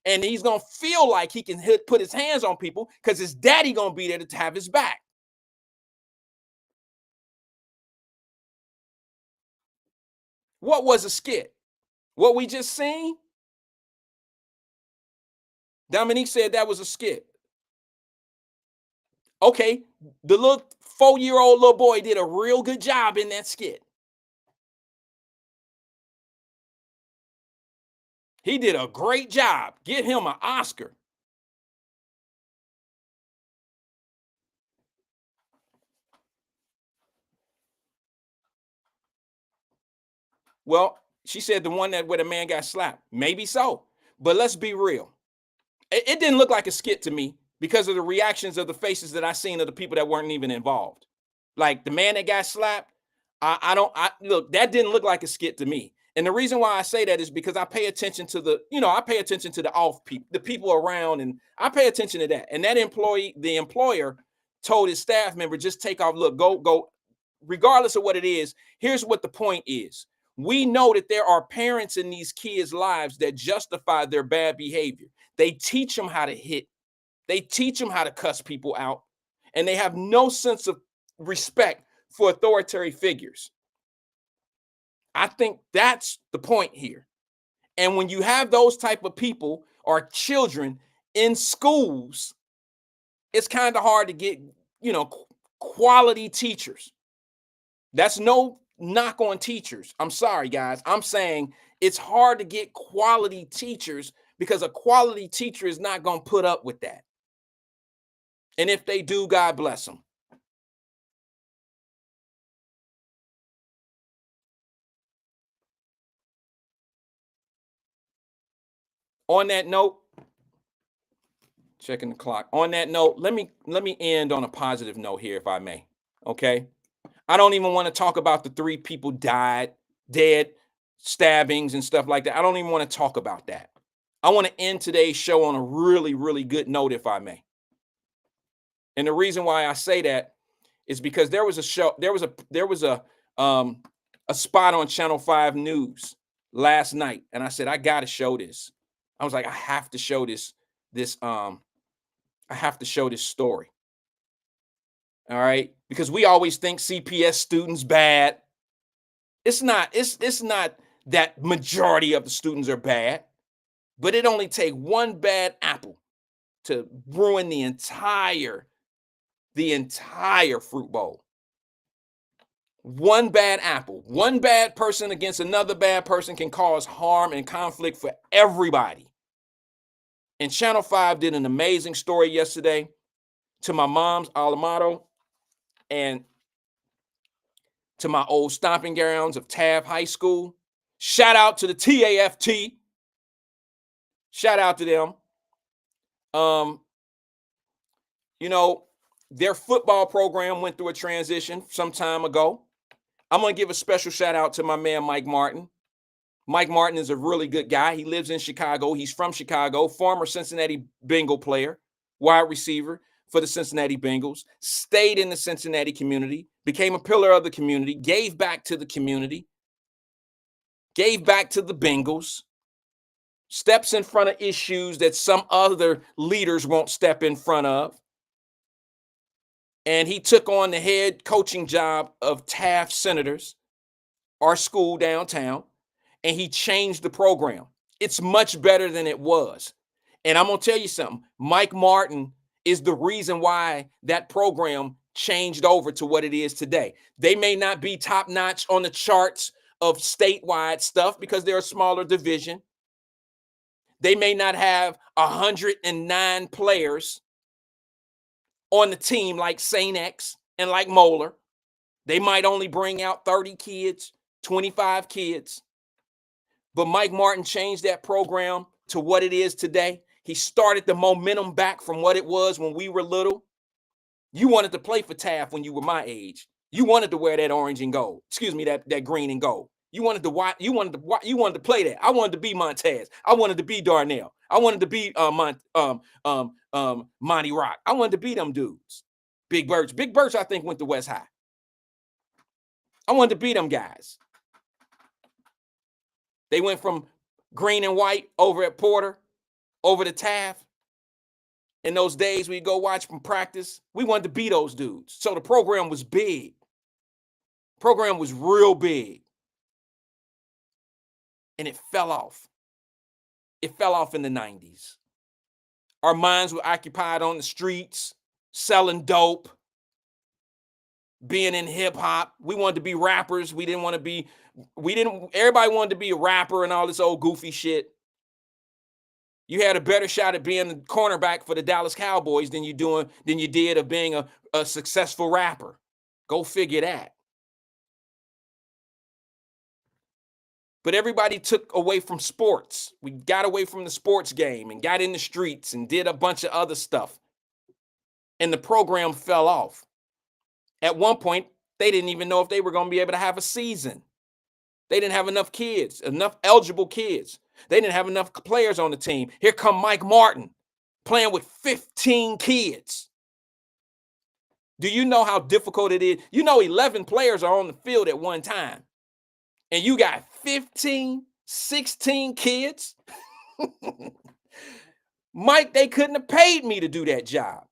And he's going to feel like he can put his hands on people because his daddy going to be there to have his back. What was a skit? What we just seen? Dominique said that was a skit. Okay, the little 4-year-old little boy did a real good job in that skit. He did a great job. Give him an Oscar. Well, she said the one where the man got slapped. Maybe so. But let's be real. It didn't look like a skit to me because of the reactions of the faces that I seen of the people that weren't even involved. Like the man that got slapped, look, that didn't look like a skit to me. And the reason why I say that is because I pay attention to the off people, the people around, and I pay attention to that. And that the employer told his staff member, just take off, look, go, regardless of what it is. Here's what the point is. We know that there are parents in these kids' lives that justify their bad behavior. They teach them how to hit. They teach them how to cuss people out. And they have no sense of respect for authoritarian figures. I think that's the point here. And when you have those type of people or children in schools, it's kind of hard to get, quality teachers. That's no knock on teachers. I'm sorry, guys. I'm saying it's hard to get quality teachers because a quality teacher is not going to put up with that. And if they do, God bless them. On that note, checking the clock. On that note, let me end on a positive note here, if I may. Okay. I don't even want to talk about the 3 people dead, stabbings and stuff like that. I don't even want to talk about that. I want to end today's show on a really, really good note, if I may. And the reason why I say that is because there was a spot on Channel 5 News last night, and I said, I got to show this. I was like, I have to show this story. All right, because we always think CPS students bad. It's not that majority of the students are bad, but it only takes one bad apple to ruin the entire fruit bowl. One bad apple, one bad person against another bad person can cause harm and conflict for everybody. And Channel 5 did an amazing story yesterday to my mom's alma mater and to my old stomping grounds of Taft High School. Shout out to the TAFT. Shout out to them. Their football program went through a transition some time ago. I'm going to give a special shout out to my man, Mike Martin. Mike Martin is a really good guy. He lives in Chicago. He's from Chicago, former Cincinnati Bengal player, wide receiver for the Cincinnati Bengals, stayed in the Cincinnati community, became a pillar of the community, gave back to the community, gave back to the Bengals, steps in front of issues that some other leaders won't step in front of. And he took on the head coaching job of Taft Senators, our school downtown, and he changed the program. It's much better than it was. And I'm going to tell you something. Mike Martin is the reason why that program changed over to what it is today. They may not be top notch on the charts of statewide stuff because they're a smaller division. They may not have 109 players on the team like St. X and like Moeller. They might only bring out 30 kids, 25 kids. But Mike Martin changed that program to what it is today. He started the momentum back from what it was when we were little. You wanted to play for Taft when you were my age. You wanted to wear that orange and gold. Excuse me, that green and gold. You wanted to play that. I wanted to be Montez. I wanted to be Darnell. I wanted to be Monty Rock. I wanted to be them dudes. Big Birch. Big Birch, I think, went to West High. I wanted to be them guys. They went from green and white over at Porter, over to Taft. In those days, we'd go watch from practice. We wanted to be those dudes. So the program was big. Program was real big. And it fell off. It fell off in the 90s. Our minds were occupied on the streets, selling dope, being in hip hop. We wanted to be rappers. Everybody wanted to be a rapper and all this old goofy shit. You had a better shot at being the cornerback for the Dallas Cowboys than you did of being a successful rapper. Go figure that. But everybody took away from sports. We got away from the sports game and got in the streets and did a bunch of other stuff. And the program fell off. At one point, they didn't even know if they were going to be able to have a season. They didn't have enough kids, enough eligible kids. They didn't have enough players on the team. Here come Mike Martin playing with 15 kids. Do you know how difficult it is? 11 players are on the field at one time. And you got 15, 16 kids. Mike, they couldn't have paid me to do that job.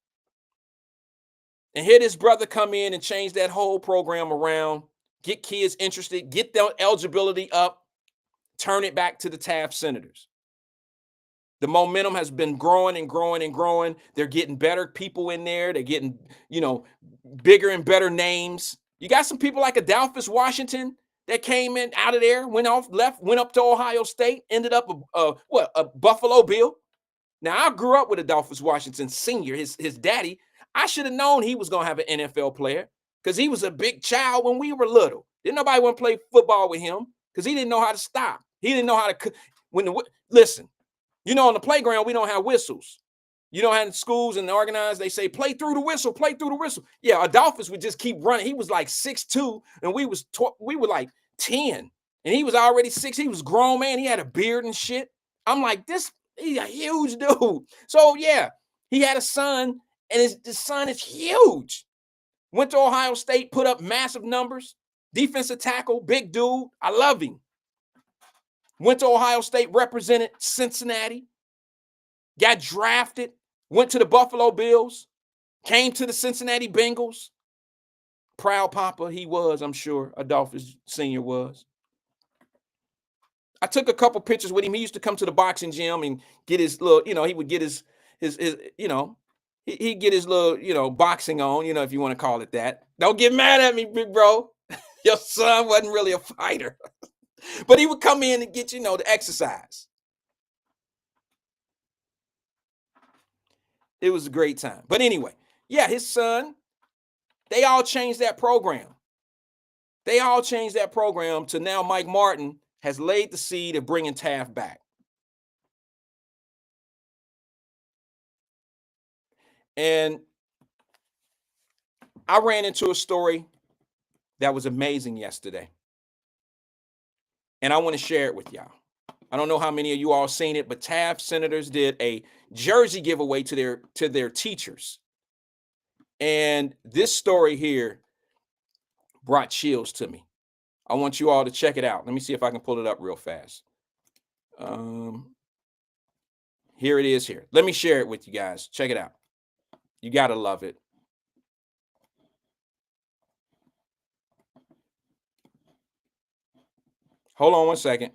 And here this brother come in and change that whole program around, get kids interested, get their eligibility up, turn it back to the Taft Senators. The momentum has been growing and growing and growing. They're getting better people in there. They're getting, bigger and better names. You got some people like Adolphus Washington that came in out of there, went up to Ohio State, ended up a Buffalo Bill. Now, I grew up with Adolphus Washington Sr., his daddy. I should have known he was going to have an NFL player because he was a big child when we were little. Didn't nobody want to play football with him because he didn't know how to stop. He didn't know how to listen. On the playground, we don't have whistles. You know how in schools and organized, they say, play through the whistle, play through the whistle. Yeah, Adolphus would just keep running. He was like 6'2", and we were like 10. And he was already 6. He was a grown man. He had a beard and shit. I'm like, he's a huge dude. So, yeah, he had a son, and his son is huge. Went to Ohio State, put up massive numbers. Defensive tackle, big dude. I love him. Went to Ohio State, represented Cincinnati. Got drafted. Went to the Buffalo Bills. Came to the Cincinnati Bengals. Proud papa he was, I'm sure. Adolphus Sr. was. I took a couple pictures with him. He used to come to the boxing gym and get his little, he would get his he'd get his little, boxing on, if you want to call it that. Don't get mad at me, big bro. Your son wasn't really a fighter. But he would come in and get, the exercise. It was a great time. But anyway, yeah, his son, they all changed that program. They all changed that program to now Mike Martin has laid the seed of bringing Taft back. And I ran into a story that was amazing yesterday, and I want to share it with y'all. I don't know how many of you all seen it, but Taft Senators did a jersey giveaway to their teachers. And this story here brought chills to me. I want you all to check it out. Let me see if I can pull it up real fast. Here it is here. Let me share it with you guys. Check it out. You got to love it. Hold on one second.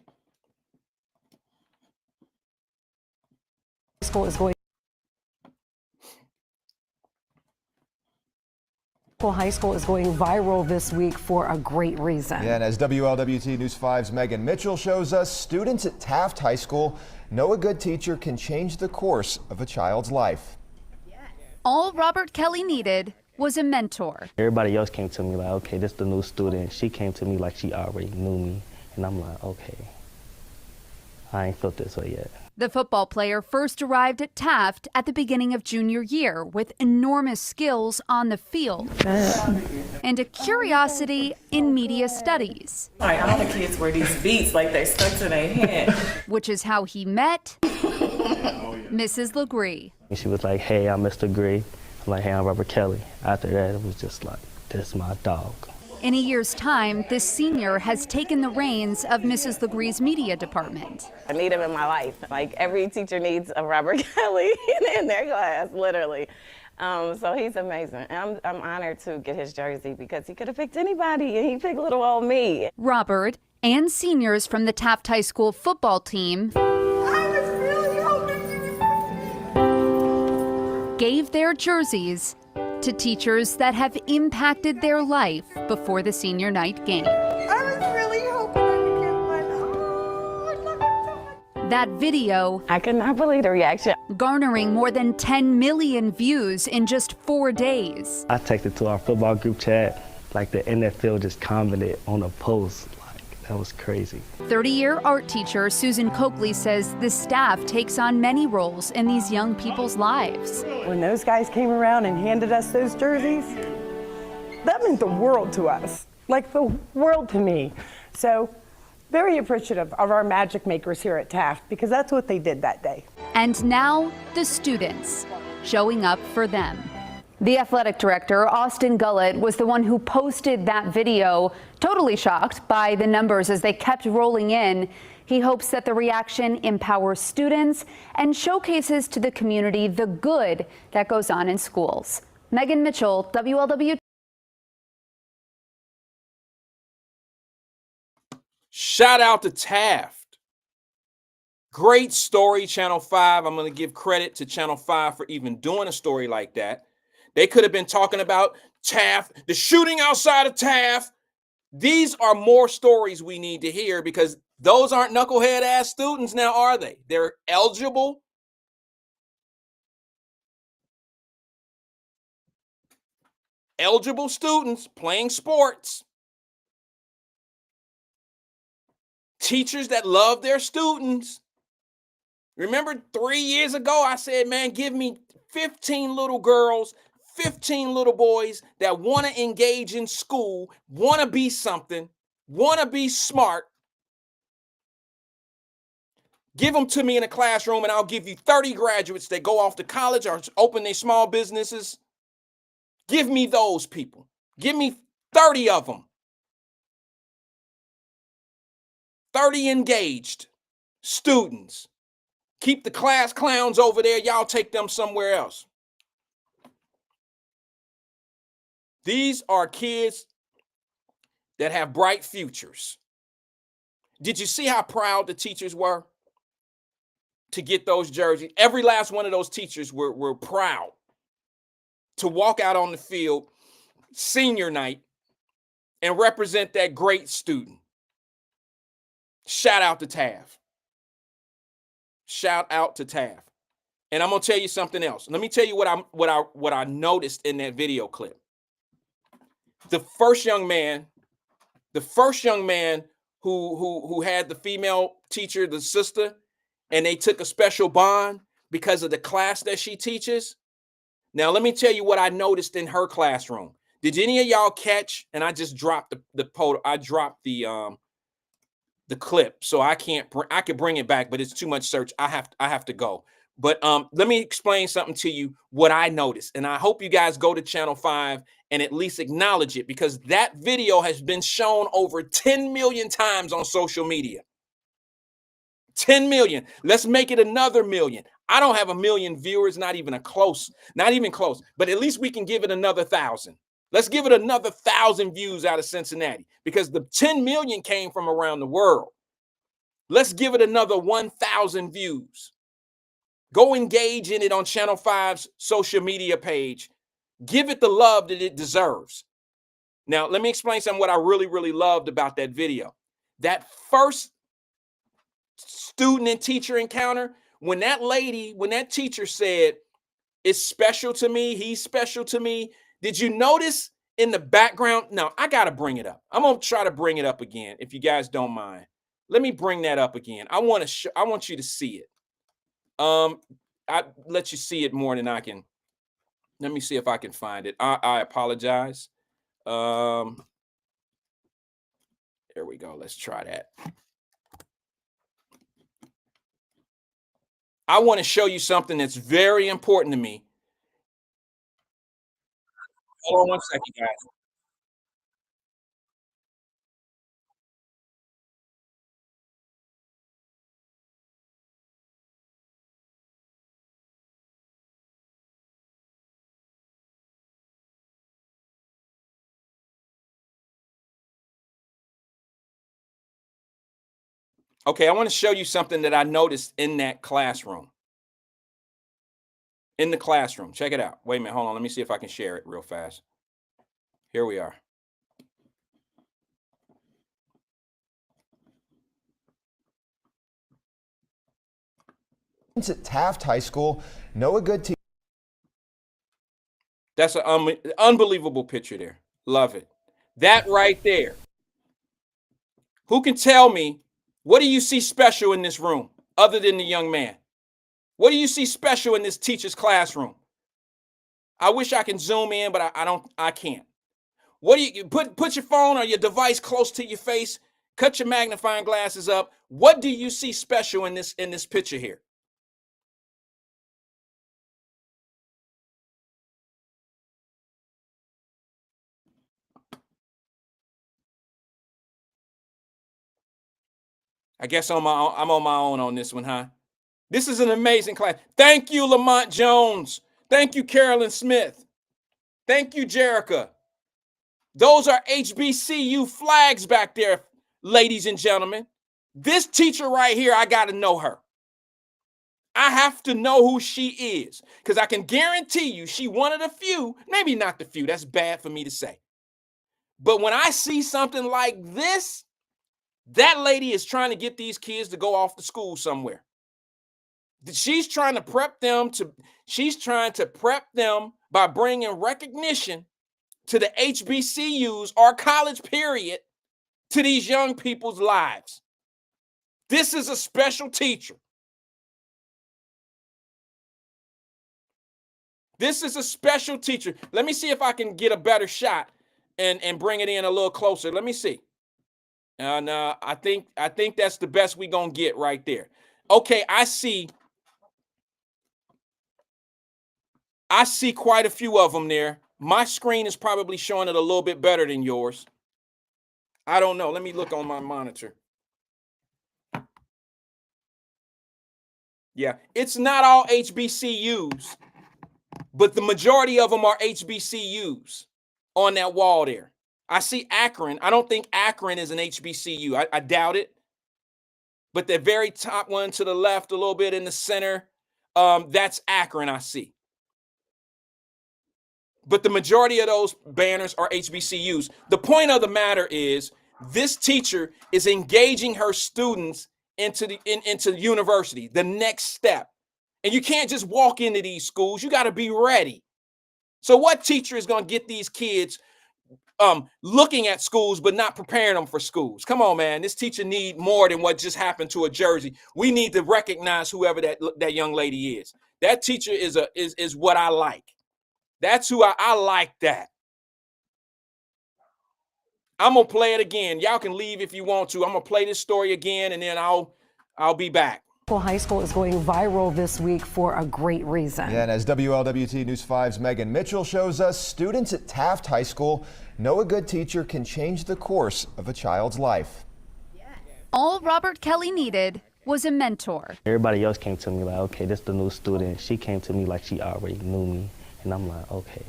High school is going viral this week for a great reason. Yeah, and as WLWT News 5's Megan Mitchell shows us, students at Taft High School know a good teacher can change the course of a child's life. All Robert Kelly needed was a mentor. Everybody else came to me like, okay, this is the new student. She came to me like she already knew me. And I'm like, okay, I ain't felt this way yet. The football player first arrived at Taft at the beginning of junior year with enormous skills on the field and a curiosity in media studies. Like, all the kids wear these beats like they stuck to their head. Which is how he met Mrs. Legree. And she was like, hey, I'm Mr. Gree. I'm like, hey, I'm Robert Kelly. After that, it was just like, this is my dog. In a year's time, this senior has taken the reins of Mrs. Legree's media department. I need him in my life. Like every teacher needs a Robert Kelly in their class, literally. So he's amazing. And I'm honored to get his jersey because he could have picked anybody and he picked little old me. Robert and seniors from the Taft High School football team gave their jerseys to teachers that have impacted their life before the senior night game. I was really hoping I could get one. Oh, I love it so much. That video, I could not believe the reaction. garnering more than 10 million views in just 4 days. I texted to our football group chat, like the NFL just commented on a post. That was crazy. 30-year art teacher Susan Coakley says the staff takes on many roles in these young people's lives. When those guys came around and handed us those jerseys, that meant the world to us, like the world to me. So very appreciative of our magic makers here at Taft because that's what they did that day. And now the students showing up for them. The athletic director, Austin Gullett, was the one who posted that video, totally shocked by the numbers as they kept rolling in. He hopes that the reaction empowers students and showcases to the community the good that goes on in schools. Megan Mitchell, WLW. Shout out to Taft. Great story, Channel 5. I'm going to give credit to Channel 5 for even doing a story like that. They could have been talking about Taft, the shooting outside of Taft. These are more stories we need to hear because those aren't knucklehead ass students now, are they? They're eligible. Eligible students playing sports. Teachers that love their students. Remember 3 years ago, I said, man, give me 15 little girls, 15 little boys that want to engage in school, want to be something, want to be smart. Give them to me in a classroom and I'll give you 30 graduates that go off to college or open their small businesses. Give me those people. Give me 30 of them. 30 engaged students. Keep the class clowns over there. Y'all take them somewhere else. These are kids that have bright futures. Did you see how proud the teachers were to get those jerseys? Every last one of those teachers were proud to walk out on the field senior night and represent that great student. Shout out to Taft. Shout out to Taft. And I'm gonna tell you something else. Let me tell you what I noticed in that video clip. The first young man who had the female teacher, the sister, and they took a special bond because of the class that she teaches. Now, let me tell you what I noticed in her classroom. Did any of y'all catch? And I just dropped the clip, so I could bring it back, but it's too much search. I have to go. But let me explain something to you, what I noticed. And I hope you guys go to Channel 5 and at least acknowledge it, because that video has been shown over 10 million times on social media. 10 million. Let's make it another million. I don't have a million viewers, not even close, but at least we can give it another 1,000. Let's give it another 1,000 views out of Cincinnati, because the 10 million came from around the world. Let's give it another 1,000 views. Go engage in it on Channel 5's social media page. Give it the love that it deserves. Now, let me explain something what I really, really loved about that video. That first student and teacher encounter, when that teacher said, "It's special to me, he's special to me," did you notice in the background? Now, I got to bring it up. I'm going to try to bring it up again, if you guys don't mind. Let me bring that up again. I want you to see it. I let you see it more than I can. Let me see if I can find it. I apologize. There we go. Let's try that. I want to show you something that's very important to me. Hold on one second, guys. Okay, I want to show you something that I noticed in that classroom. In the classroom. Check it out. Wait a minute. Hold on. Let me see if I can share it real fast. Here we are. At Taft High School, know a good teacher. That's an unbelievable picture there. Love it. That right there. Who can tell me, what do you see special in this room other than the young man? What do you see special in this teacher's classroom? I wish I can zoom in, but I can't. What do you put your phone or your device close to your face, cut your magnifying glasses up. What do you see special in this picture here? I guess I'm on my own on this one, huh? This is an amazing class. Thank you, Lamont Jones. Thank you, Carolyn Smith. Thank you, Jerica. Those are HBCU flags back there, ladies and gentlemen. This teacher right here, I got to know her. I have to know who she is, because I can guarantee you she one of the few, maybe not the few, that's bad for me to say. But when I see something like this, that lady is trying to get these kids to go off to school somewhere. She's trying to prep them by bringing recognition to the HBCUs or college period to these young people's lives. This is a special teacher. This is a special teacher. Let me see if I can get a better shot and bring it in a little closer. Let me see. And I think that's the best we're gonna get right there. Okay, I see quite a few of them there. My screen is probably showing it a little bit better than yours. I don't know. Let me look on my monitor. Yeah, it's not all HBCUs, but the majority of them are HBCUs on that wall there. I see Akron. I don't think Akron is an HBCU. I doubt it. But the very top one to the left, a little bit in the center, that's Akron, I see. But the majority of those banners are HBCUs. The point of the matter is, this teacher is engaging her students into university, the next step. And you can't just walk into these schools. You got to be ready. So what teacher is going to get these kids looking at schools but not preparing them for schools? Come on, man. This teacher need more than what just happened to a jersey. We need to recognize whoever that young lady is. That teacher is what I like. That's who I like that. I'm gonna play it again. Y'all can leave if you want to. I'm gonna play this story again, and then I'll be back. High school is going viral this week for a great reason. Yeah, and as WLWT News 5's Megan Mitchell shows us, students at Taft High School know a good teacher can change the course of a child's life. All Robert Kelly needed was a mentor. Everybody else came to me like, okay, this is the new student. She came to me like she already knew me. And I'm like, okay,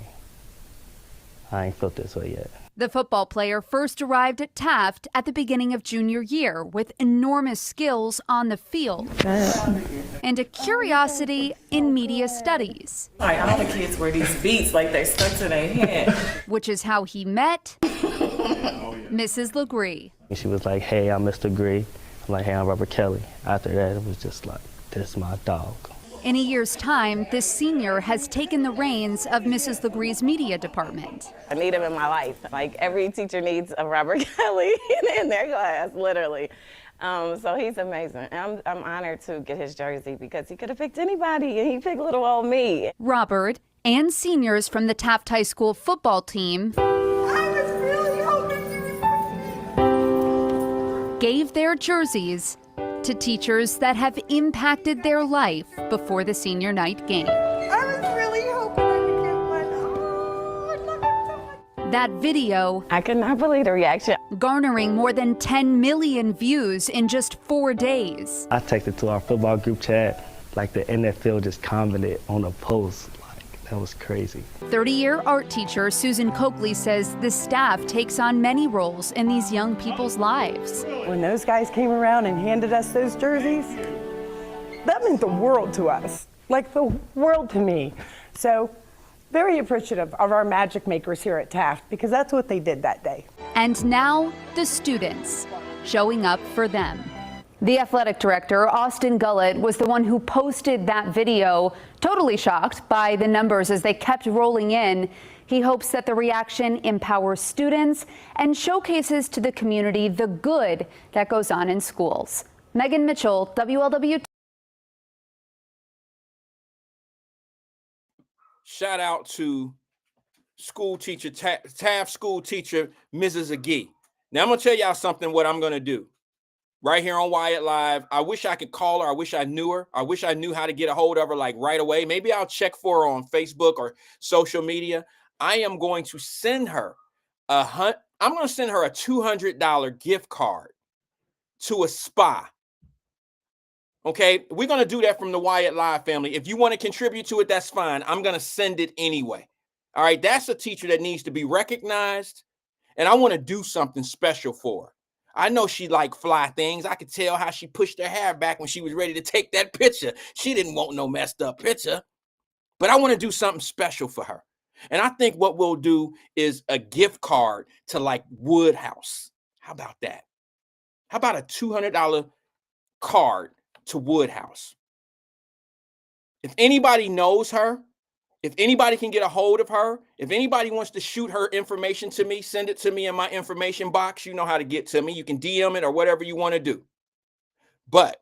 I ain't felt this way yet. The football player first arrived at Taft at the beginning of junior year with enormous skills on the field and a curiosity in media studies. Like all the kids wear these beats like they stuck to their head. Which is how he met Mrs. Legree. And she was like, hey, I'm Mr. Gree. I'm like, hey, I'm Robert Kelly. After that, it was just like, this is my dog. In a year's time, this senior has taken the reins of Mrs. Legree's media department. I need him in my life. Like every teacher needs a Robert Kelly in their class, literally. So he's amazing. And I'm honored to get his jersey because he could have picked anybody and he picked little old me. Robert and seniors from the Taft High School football team gave their jerseys to teachers that have impacted their life before the senior night game. I was really hoping I could get one. That video, I could not believe the reaction. Garnering more than 10 million views in just 4 days. I texted to our football group chat, like the NFL just commented on a post. That was crazy. 30-year art teacher Susan Coakley says the staff takes on many roles in these young people's lives. When those guys came around and handed us those jerseys, that meant the world to us, like the world to me. So very appreciative of our magic makers here at Taft because that's what they did that day. And now the students showing up for them. The athletic director, Austin Gullett, was the one who posted that video, totally shocked by the numbers as they kept rolling in. He hopes that the reaction empowers students and showcases to the community the good that goes on in schools. Megan Mitchell, WLWT. Shout out to school teacher, Taft school teacher, Mrs. Agee. Now I'm gonna tell y'all something, what I'm gonna do. Right here on Wyatt Live. I wish I could call her. I wish I knew her. I wish I knew how to get a hold of her like right away. Maybe I'll check for her on Facebook or social media. I am going to send her a $200 gift card to a spa. Okay, we're going to do that from the Wyatt Live family. If you want to contribute to it, that's fine. I'm going to send it anyway. All right, that's a teacher that needs to be recognized, and I want to do something special for her. I know she like fly things. I could tell how she pushed her hair back when she was ready to take that picture. She didn't want no messed up picture, but I want to do something special for her. And I think what we'll do is a gift card to like Woodhouse. How about that? How about a $200 card to Woodhouse? If anybody knows her, if anybody can get a hold of her, if anybody wants to shoot her information to me, send it to me in my information box. You know how to get to me. You can DM it or whatever you want to do. But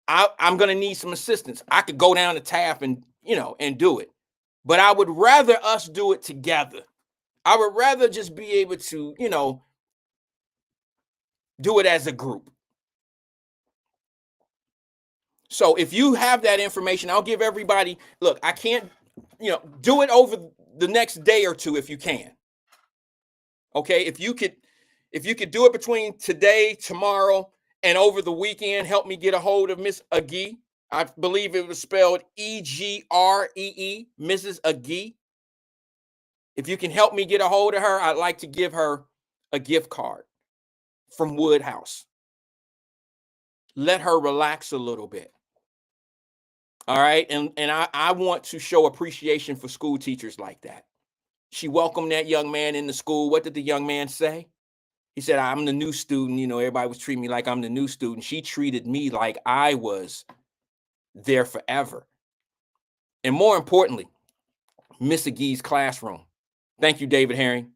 I'm going to need some assistance. I could go down to Taft and do it. But I would rather us do it together. I would rather just be able to, do it as a group. So if you have that information, I'll give everybody, look, I can't, do it over the next day or two if you can. Okay, if you could do it between today, tomorrow, and over the weekend, help me get a hold of Miss Agee. I believe it was spelled Egree, Mrs. Agee. If you can help me get a hold of her, I'd like to give her a gift card from Woodhouse. Let her relax a little bit. All right. And I want to show appreciation for school teachers like that. She welcomed that young man in the school. What did the young man say? He said, I'm the new student. Everybody was treating me like I'm the new student. She treated me like I was there forever. And more importantly, Miss Agee's classroom. Thank you, David Herring.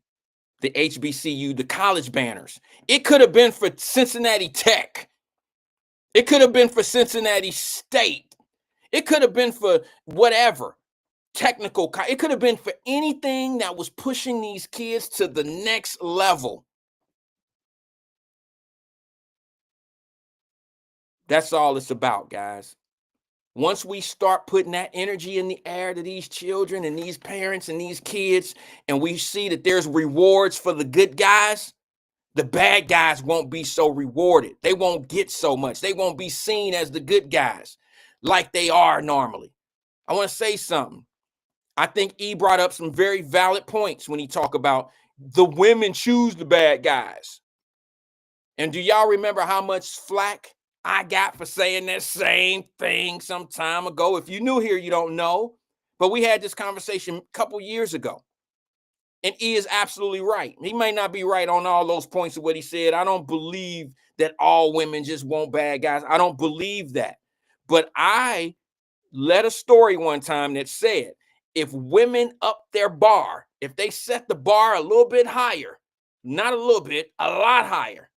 The HBCU, the college banners. It could have been for Cincinnati Tech. It could have been for Cincinnati State. It could have been for whatever. technical. It could have been for anything that was pushing these kids to the next level. That's all it's about, guys. Once we start putting that energy in the air to these children and these parents and these kids, and we see that there's rewards for the good guys, the bad guys won't be so rewarded. They won't get so much. They won't be seen as the good guys like they are normally. I want to say something. I think E brought up some very valid points when he talked about the women choose the bad guys. And do y'all remember how much flack I got for saying that same thing some time ago? If you're new here, you don't know. But we had this conversation a couple years ago. And E is absolutely right. He may not be right on all those points of what he said. I don't believe that all women just want bad guys. I don't believe that. But I led a story one time that said, if women up their bar, if they set the bar a little bit higher, not a little bit, a lot higher,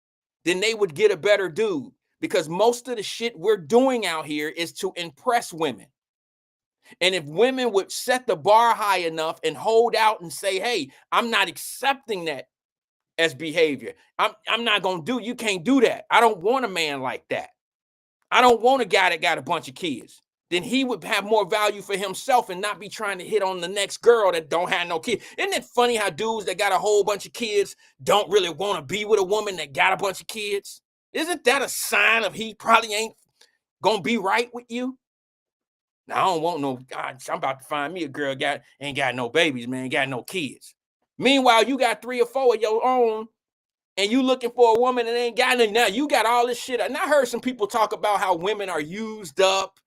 then they would get a better dude. Because most of the shit we're doing out here is to impress women. And if women would set the bar high enough and hold out and say, hey, I'm not accepting that as behavior. I'm not going to do, you can't do that. I don't want a man like that. I don't want a guy that got a bunch of kids. Then he would have more value for himself and not be trying to hit on the next girl that don't have no kids. Isn't it funny how dudes that got a whole bunch of kids don't really want to be with a woman that got a bunch of kids? Isn't that a sign of he probably ain't going to be right with you? Now, I don't want no, God, I'm about to find me a girl ain't got no babies, man, got no kids. Meanwhile, you got 3 or 4 of your own, and you looking for a woman that ain't got nothing. Now, you got all this shit. And I heard some people talk about how women are used up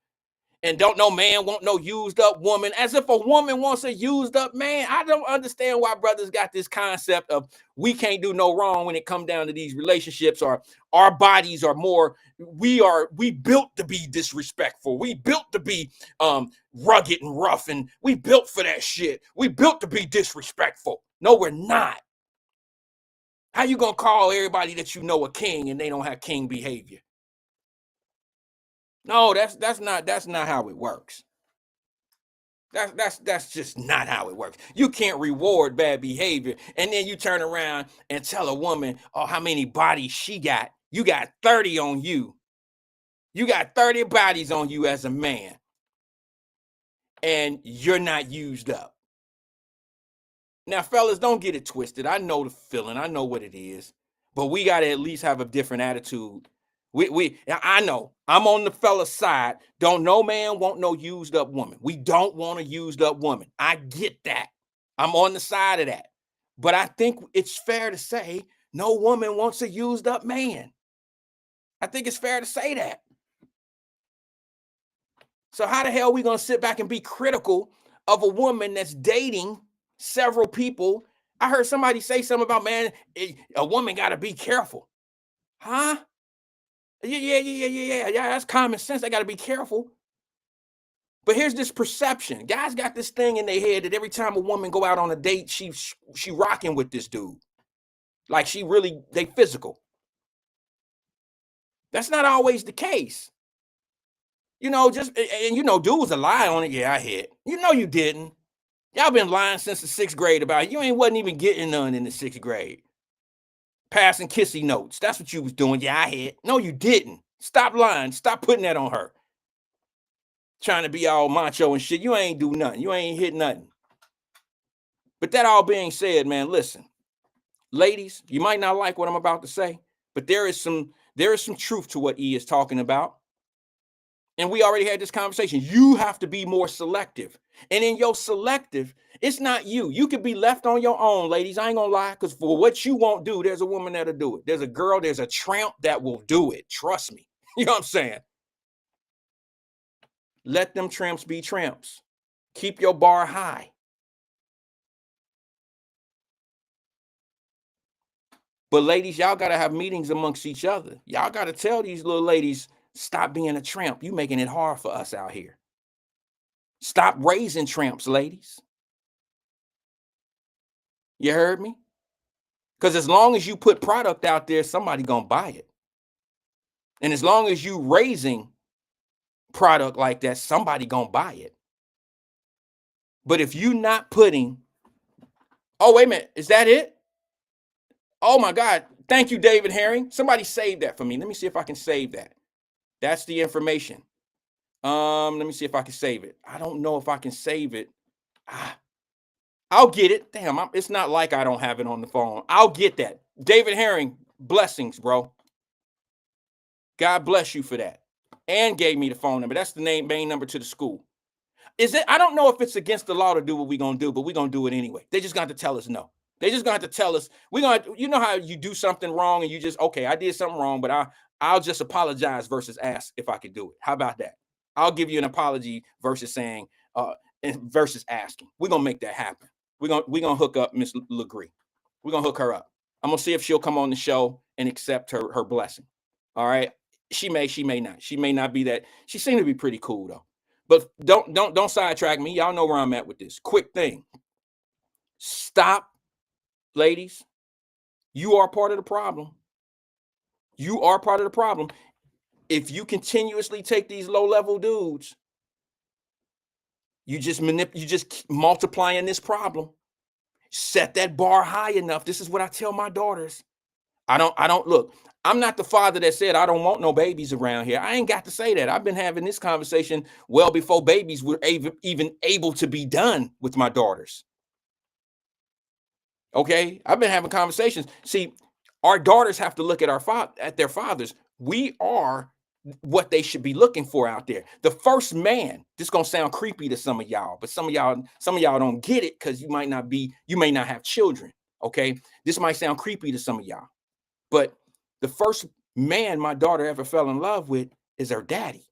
and don't no man want no used up woman, as if a woman wants a used up man. I don't understand why brothers got this concept of we can't do no wrong when it comes down to these relationships, or our bodies are more, we built to be disrespectful. We built to be rugged and rough, and we built for that shit. We built to be disrespectful. No, we're not. How you gonna call everybody that you know a king and they don't have king behavior? No, that's not how it works. That's just not how it works. You can't reward bad behavior and then you turn around and tell a woman, oh, how many bodies she got. You got 30 on you. You got 30 bodies on you as a man, and you're not used up. Now, fellas, don't get it twisted. I know the feeling. I know what it is. But we got to at least have a different attitude. I know I'm on the fella's side. Don't no man want no used up woman. We don't want a used up woman. I get that. I'm on the side of that. But I think it's fair to say no woman wants a used up man. I think it's fair to say that. So how the hell are we going to sit back and be critical of a woman that's dating several people? I heard somebody say something about, man, a woman got to be careful. Huh? Yeah. That's common sense. They got to be careful. But here's this perception. Guys got this thing in their head that every time a woman go out on a date, she rocking with this dude. Like they physical. That's not always the case. You know, dudes will lie on it. Yeah, I hit. You know you didn't. Y'all been lying since the 6th grade about it. You wasn't even getting none in the 6th grade. Passing kissy notes. That's what you was doing. Yeah, I hit. No, you didn't. Stop lying. Stop putting that on her. Trying to be all macho and shit. You ain't do nothing. You ain't hit nothing. But that all being said, man, listen. Ladies, you might not like what I'm about to say, but there is some truth to what E is talking about. And we already had this conversation. You have to be more selective. And in your selective, it's not you. You could be left on your own, ladies. I ain't gonna lie, because for what you won't do, there's a woman that'll do it. There's a girl, there's a tramp that will do it. Trust me. You know what I'm saying? Let them tramps be tramps. Keep your bar high. But ladies, y'all got to have meetings amongst each other. Y'all got to tell these little ladies, stop being a tramp. You making it hard for us out here. Stop raising tramps, ladies. You heard me? Because as long as you put product out there, somebody gonna buy it. And as long as you raising product like that, somebody gonna buy it. But if you not putting, oh, wait a minute, is that it? Oh my God. Thank you, David Herring. Somebody save that for me. Let me see if I can save that. That's the information. Let me see if I can save it. I don't know if I can save it. I'll get it. Damn, it's not like I don't have it on the phone. I'll get that. David Herring, blessings, bro. God bless you for that. And gave me the phone number. That's the main number to the school. I don't know if it's against the law to do what we're going to do, but we're going to do it anyway. They just got to tell us no. They just got to tell us, you know how you do something wrong and you just, okay, I did something wrong, but I'll just apologize versus ask if I could do it. How about that? I'll give you an apology versus saying, versus asking. We're going to make that happen. We're going to hook up Miss Legree. We're going to hook her up. I'm going to see if she'll come on the show and accept her blessing. All right. She may not. She may not be that. She seemed to be pretty cool though. But don't sidetrack me. Y'all know where I'm at with this. Quick thing. Stop, ladies. You are part of the problem. You are part of the problem. If you continuously take these low-level dudes, you just multiplying this problem. Set that bar high enough. This is what I tell my daughters. I don't look. I'm not the father that said I don't want no babies around here. I ain't got to say that. I've been having this conversation well before babies were even able to be done with my daughters. Okay, I've been having conversations. See, our daughters have to look at their fathers. We are what they should be looking for out there. The first man. This gonna sound creepy to some of y'all, but some of y'all don't get it because you may not have children. Okay, this might sound creepy to some of y'all, but the first man my daughter ever fell in love with is her daddy.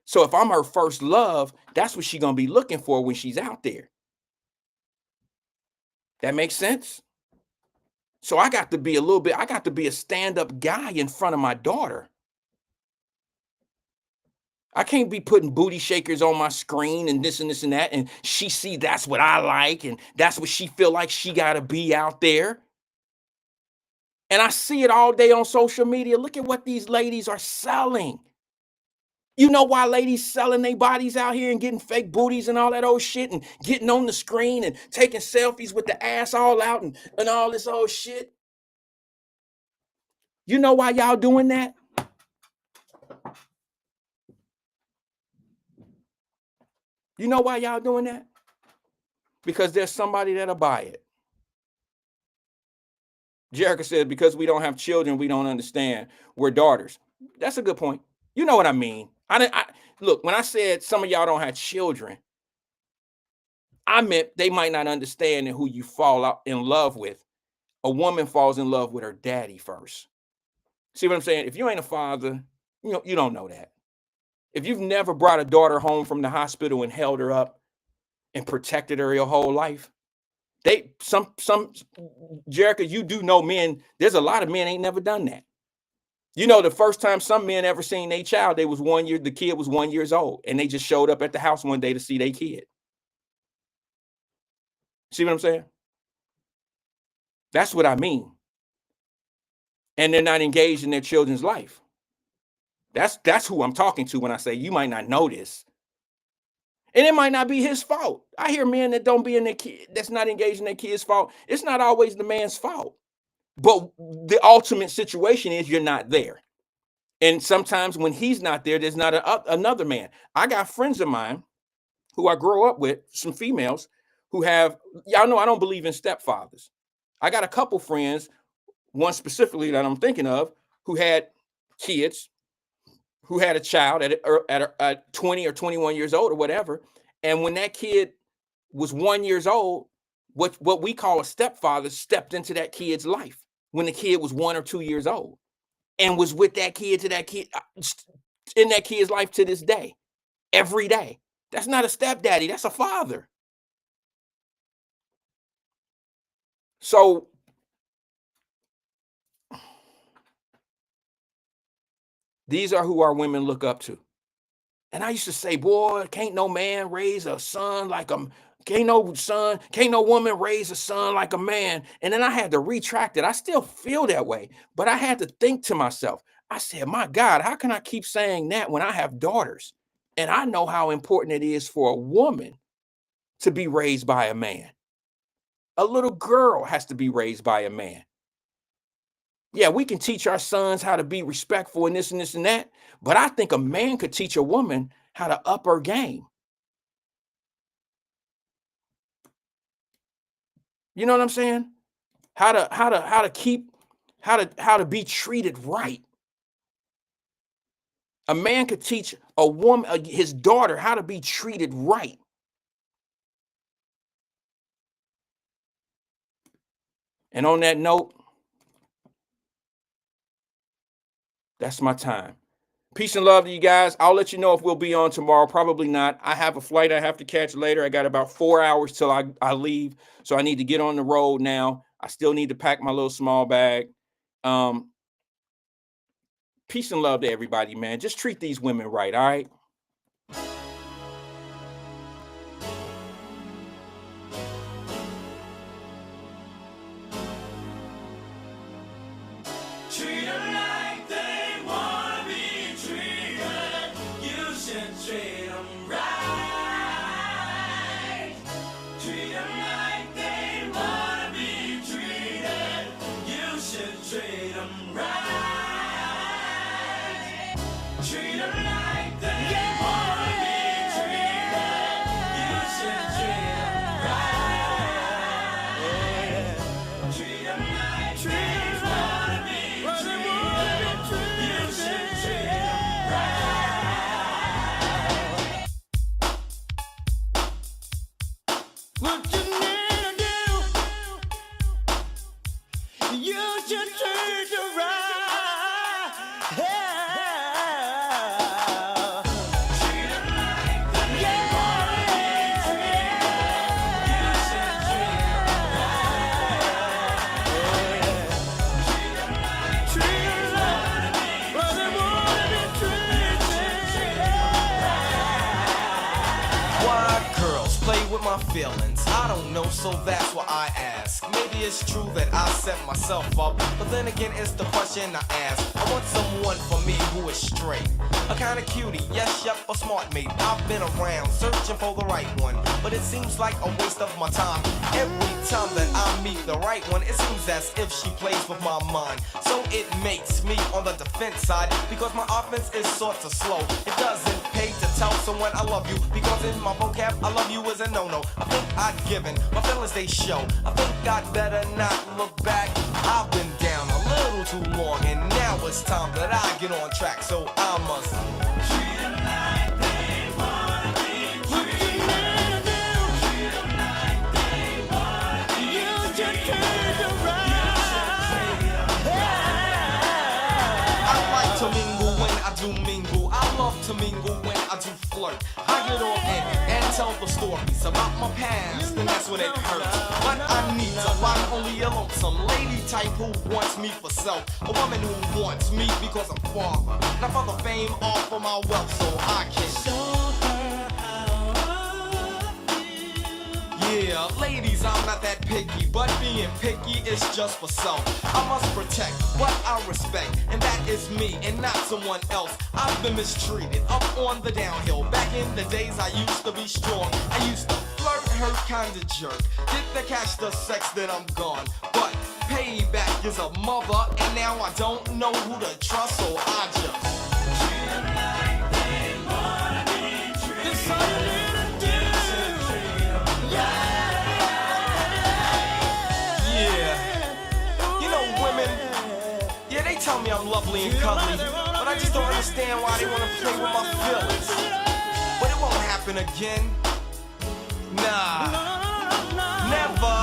So if I'm her first love, that's what she's gonna be looking for when she's out there. That makes sense? So I got to be a stand-up guy in front of my daughter. I can't be putting booty shakers on my screen and this and this and that, and she see that's what I like, and that's what she feel like she gotta be out there. And I see it all day on social media. Look at what these ladies are selling. You know why ladies selling their bodies out here and getting fake booties and all that old shit and getting on the screen and taking selfies with the ass all out and all this old shit? You know why y'all doing that? You know why y'all doing that? Because there's somebody that'll buy it. Jerica said, because we don't have children, we don't understand. We're daughters. That's a good point. You know what I mean? Look, when I said some of y'all don't have children, I meant they might not understand who you fall out in love with. A woman falls in love with her daddy first. See what I'm saying? If you ain't a father, you don't know that. If you've never brought a daughter home from the hospital and held her up and protected her your whole life, Jerica, you do know men. There's a lot of men ain't never done that. You know, the first time some men ever seen their child, the kid was 1 year old, and they just showed up at the house one day to see their kid. See what I'm saying? That's what I mean. And they're not engaged in their children's life. That's who I'm talking to when I say you might not know this. And it might not be his fault. I hear men that don't be in their kid, that's not engaged in their kid's fault. It's not always the man's fault. But the ultimate situation is you're not there. And sometimes when he's not there, there's not another man. I got friends of mine who I grow up with, some females who y'all know I don't believe in stepfathers. I got a couple friends, one specifically that I'm thinking of, who had kids, who had a child at 20 or 21 years old or whatever. And when that kid was 1 year old, what we call a stepfather stepped into that kid's life when the kid was 1 or 2 years old and was with that kid in that kid's life to this day, every day. That's not a stepdaddy. That's a father. So these are who our women look up to. And I used to say, boy, can't no man raise a son like can't no woman raise a son like a man. And then I had to retract it. I still feel that way, but I had to think to myself, I said, my God, how can I keep saying that when I have daughters? And I know how important it is for a woman to be raised by a man. A little girl has to be raised by a man. Yeah, we can teach our sons how to be respectful and this and this and that, but I think a man could teach a woman how to up her game. You know what I'm saying? How to be treated right. A man could teach a woman, his daughter, how to be treated right. And on that note, that's my time. Peace and love to you guys. I'll let you know if we'll be on tomorrow. Probably not. I have a flight I have to catch later. I got about 4 hours till I leave. So I need to get on the road now. I still need to pack my little small bag. Peace and love to everybody, man. Just treat these women right, all right? Treat them like they wanna be treated. You should treat them right. Treat them like they wanna be treated. You should treat them right. Treat them like they wanna be treated. You should treat them right. Treat them like they wanna be. What you need to do, you should treat her right. Treat her like they wanna be treated. You should treat her right. Treat her like they wanna be treated. Why girls play with my feelings? I don't know, so that's why I ask. Maybe it's true that I set myself up, but then again, it's the question I ask. I want someone for me who is straight, a kind of cutie, yes, yep, a smart mate. I've been around searching for the right one, but it seems like a waste of my time. Every time that I meet the right one, it seems as if she plays with my mind. So it makes me on the defense side, because my offense is sort of slow. It doesn't pay to tell someone I love you, because in my vocab, I love you is a no-no. I think I'd given, my feelings they show. I think I'd better not look back. I've been down a little too long, and now it's time that I get on track. So I must treat them like they wanna be treated. Treat them like they wanna be treated. You should treat them right. I like to mingle when I do mingle. I love to mingle when I do flirt. I get on in and tell the stories about my past, and that's when it hurts. But I need to find only a lonesome lady type who wants me for self. A woman who wants me because I'm father, not for the fame or for my wealth, so I can show her how I feel. Yeah, ladies, I'm not that picky, but being picky is just for self. I must protect what I respect, and that is me and not someone else. I've been mistreated up on the downhill. Back in the days I used to be strong. I used to flirt, hurt, kinda jerk. Get the cash, the sex, then I'm gone. But payback is a mother, and now I don't know who to trust, so I just treat them like they wanna be treated. That's all you need to do. Yeah. You know, women, yeah, they tell me I'm lovely and cuddly, but I just don't understand why they want to play with my feelings. But it won't happen again. Nah, never.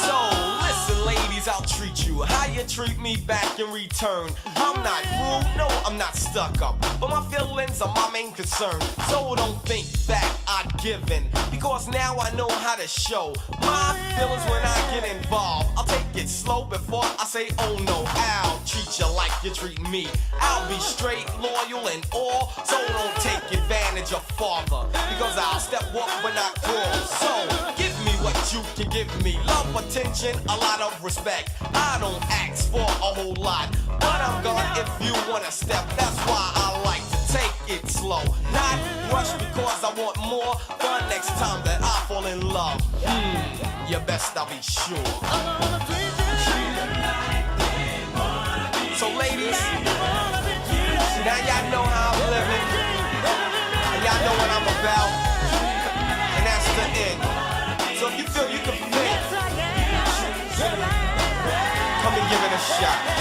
So listen, ladies, I'll treat you how you treat me back in return. I'm not rude, no, I'm not stuck up, but my feelings are my main concern. So don't think that I've given, because now I know how to show my feelings when I get involved. I'll take it slow before I say, oh no. I'll treat you like you treat me. I'll be straight, loyal, and all. So don't take advantage of father, because I'll step up when I crawl. So give me what you can give me. Love, attention, a lot of respect. I don't ask for a whole lot, but I'm gone if you wanna step. That's why I like to take it slow, not rush because I want more fun next time that I fall in love. You best I'll be sure. So ladies, now y'all know how I'm living, and y'all know what I'm about, and that's the end. So if you feel you can fit, come and give it a shot.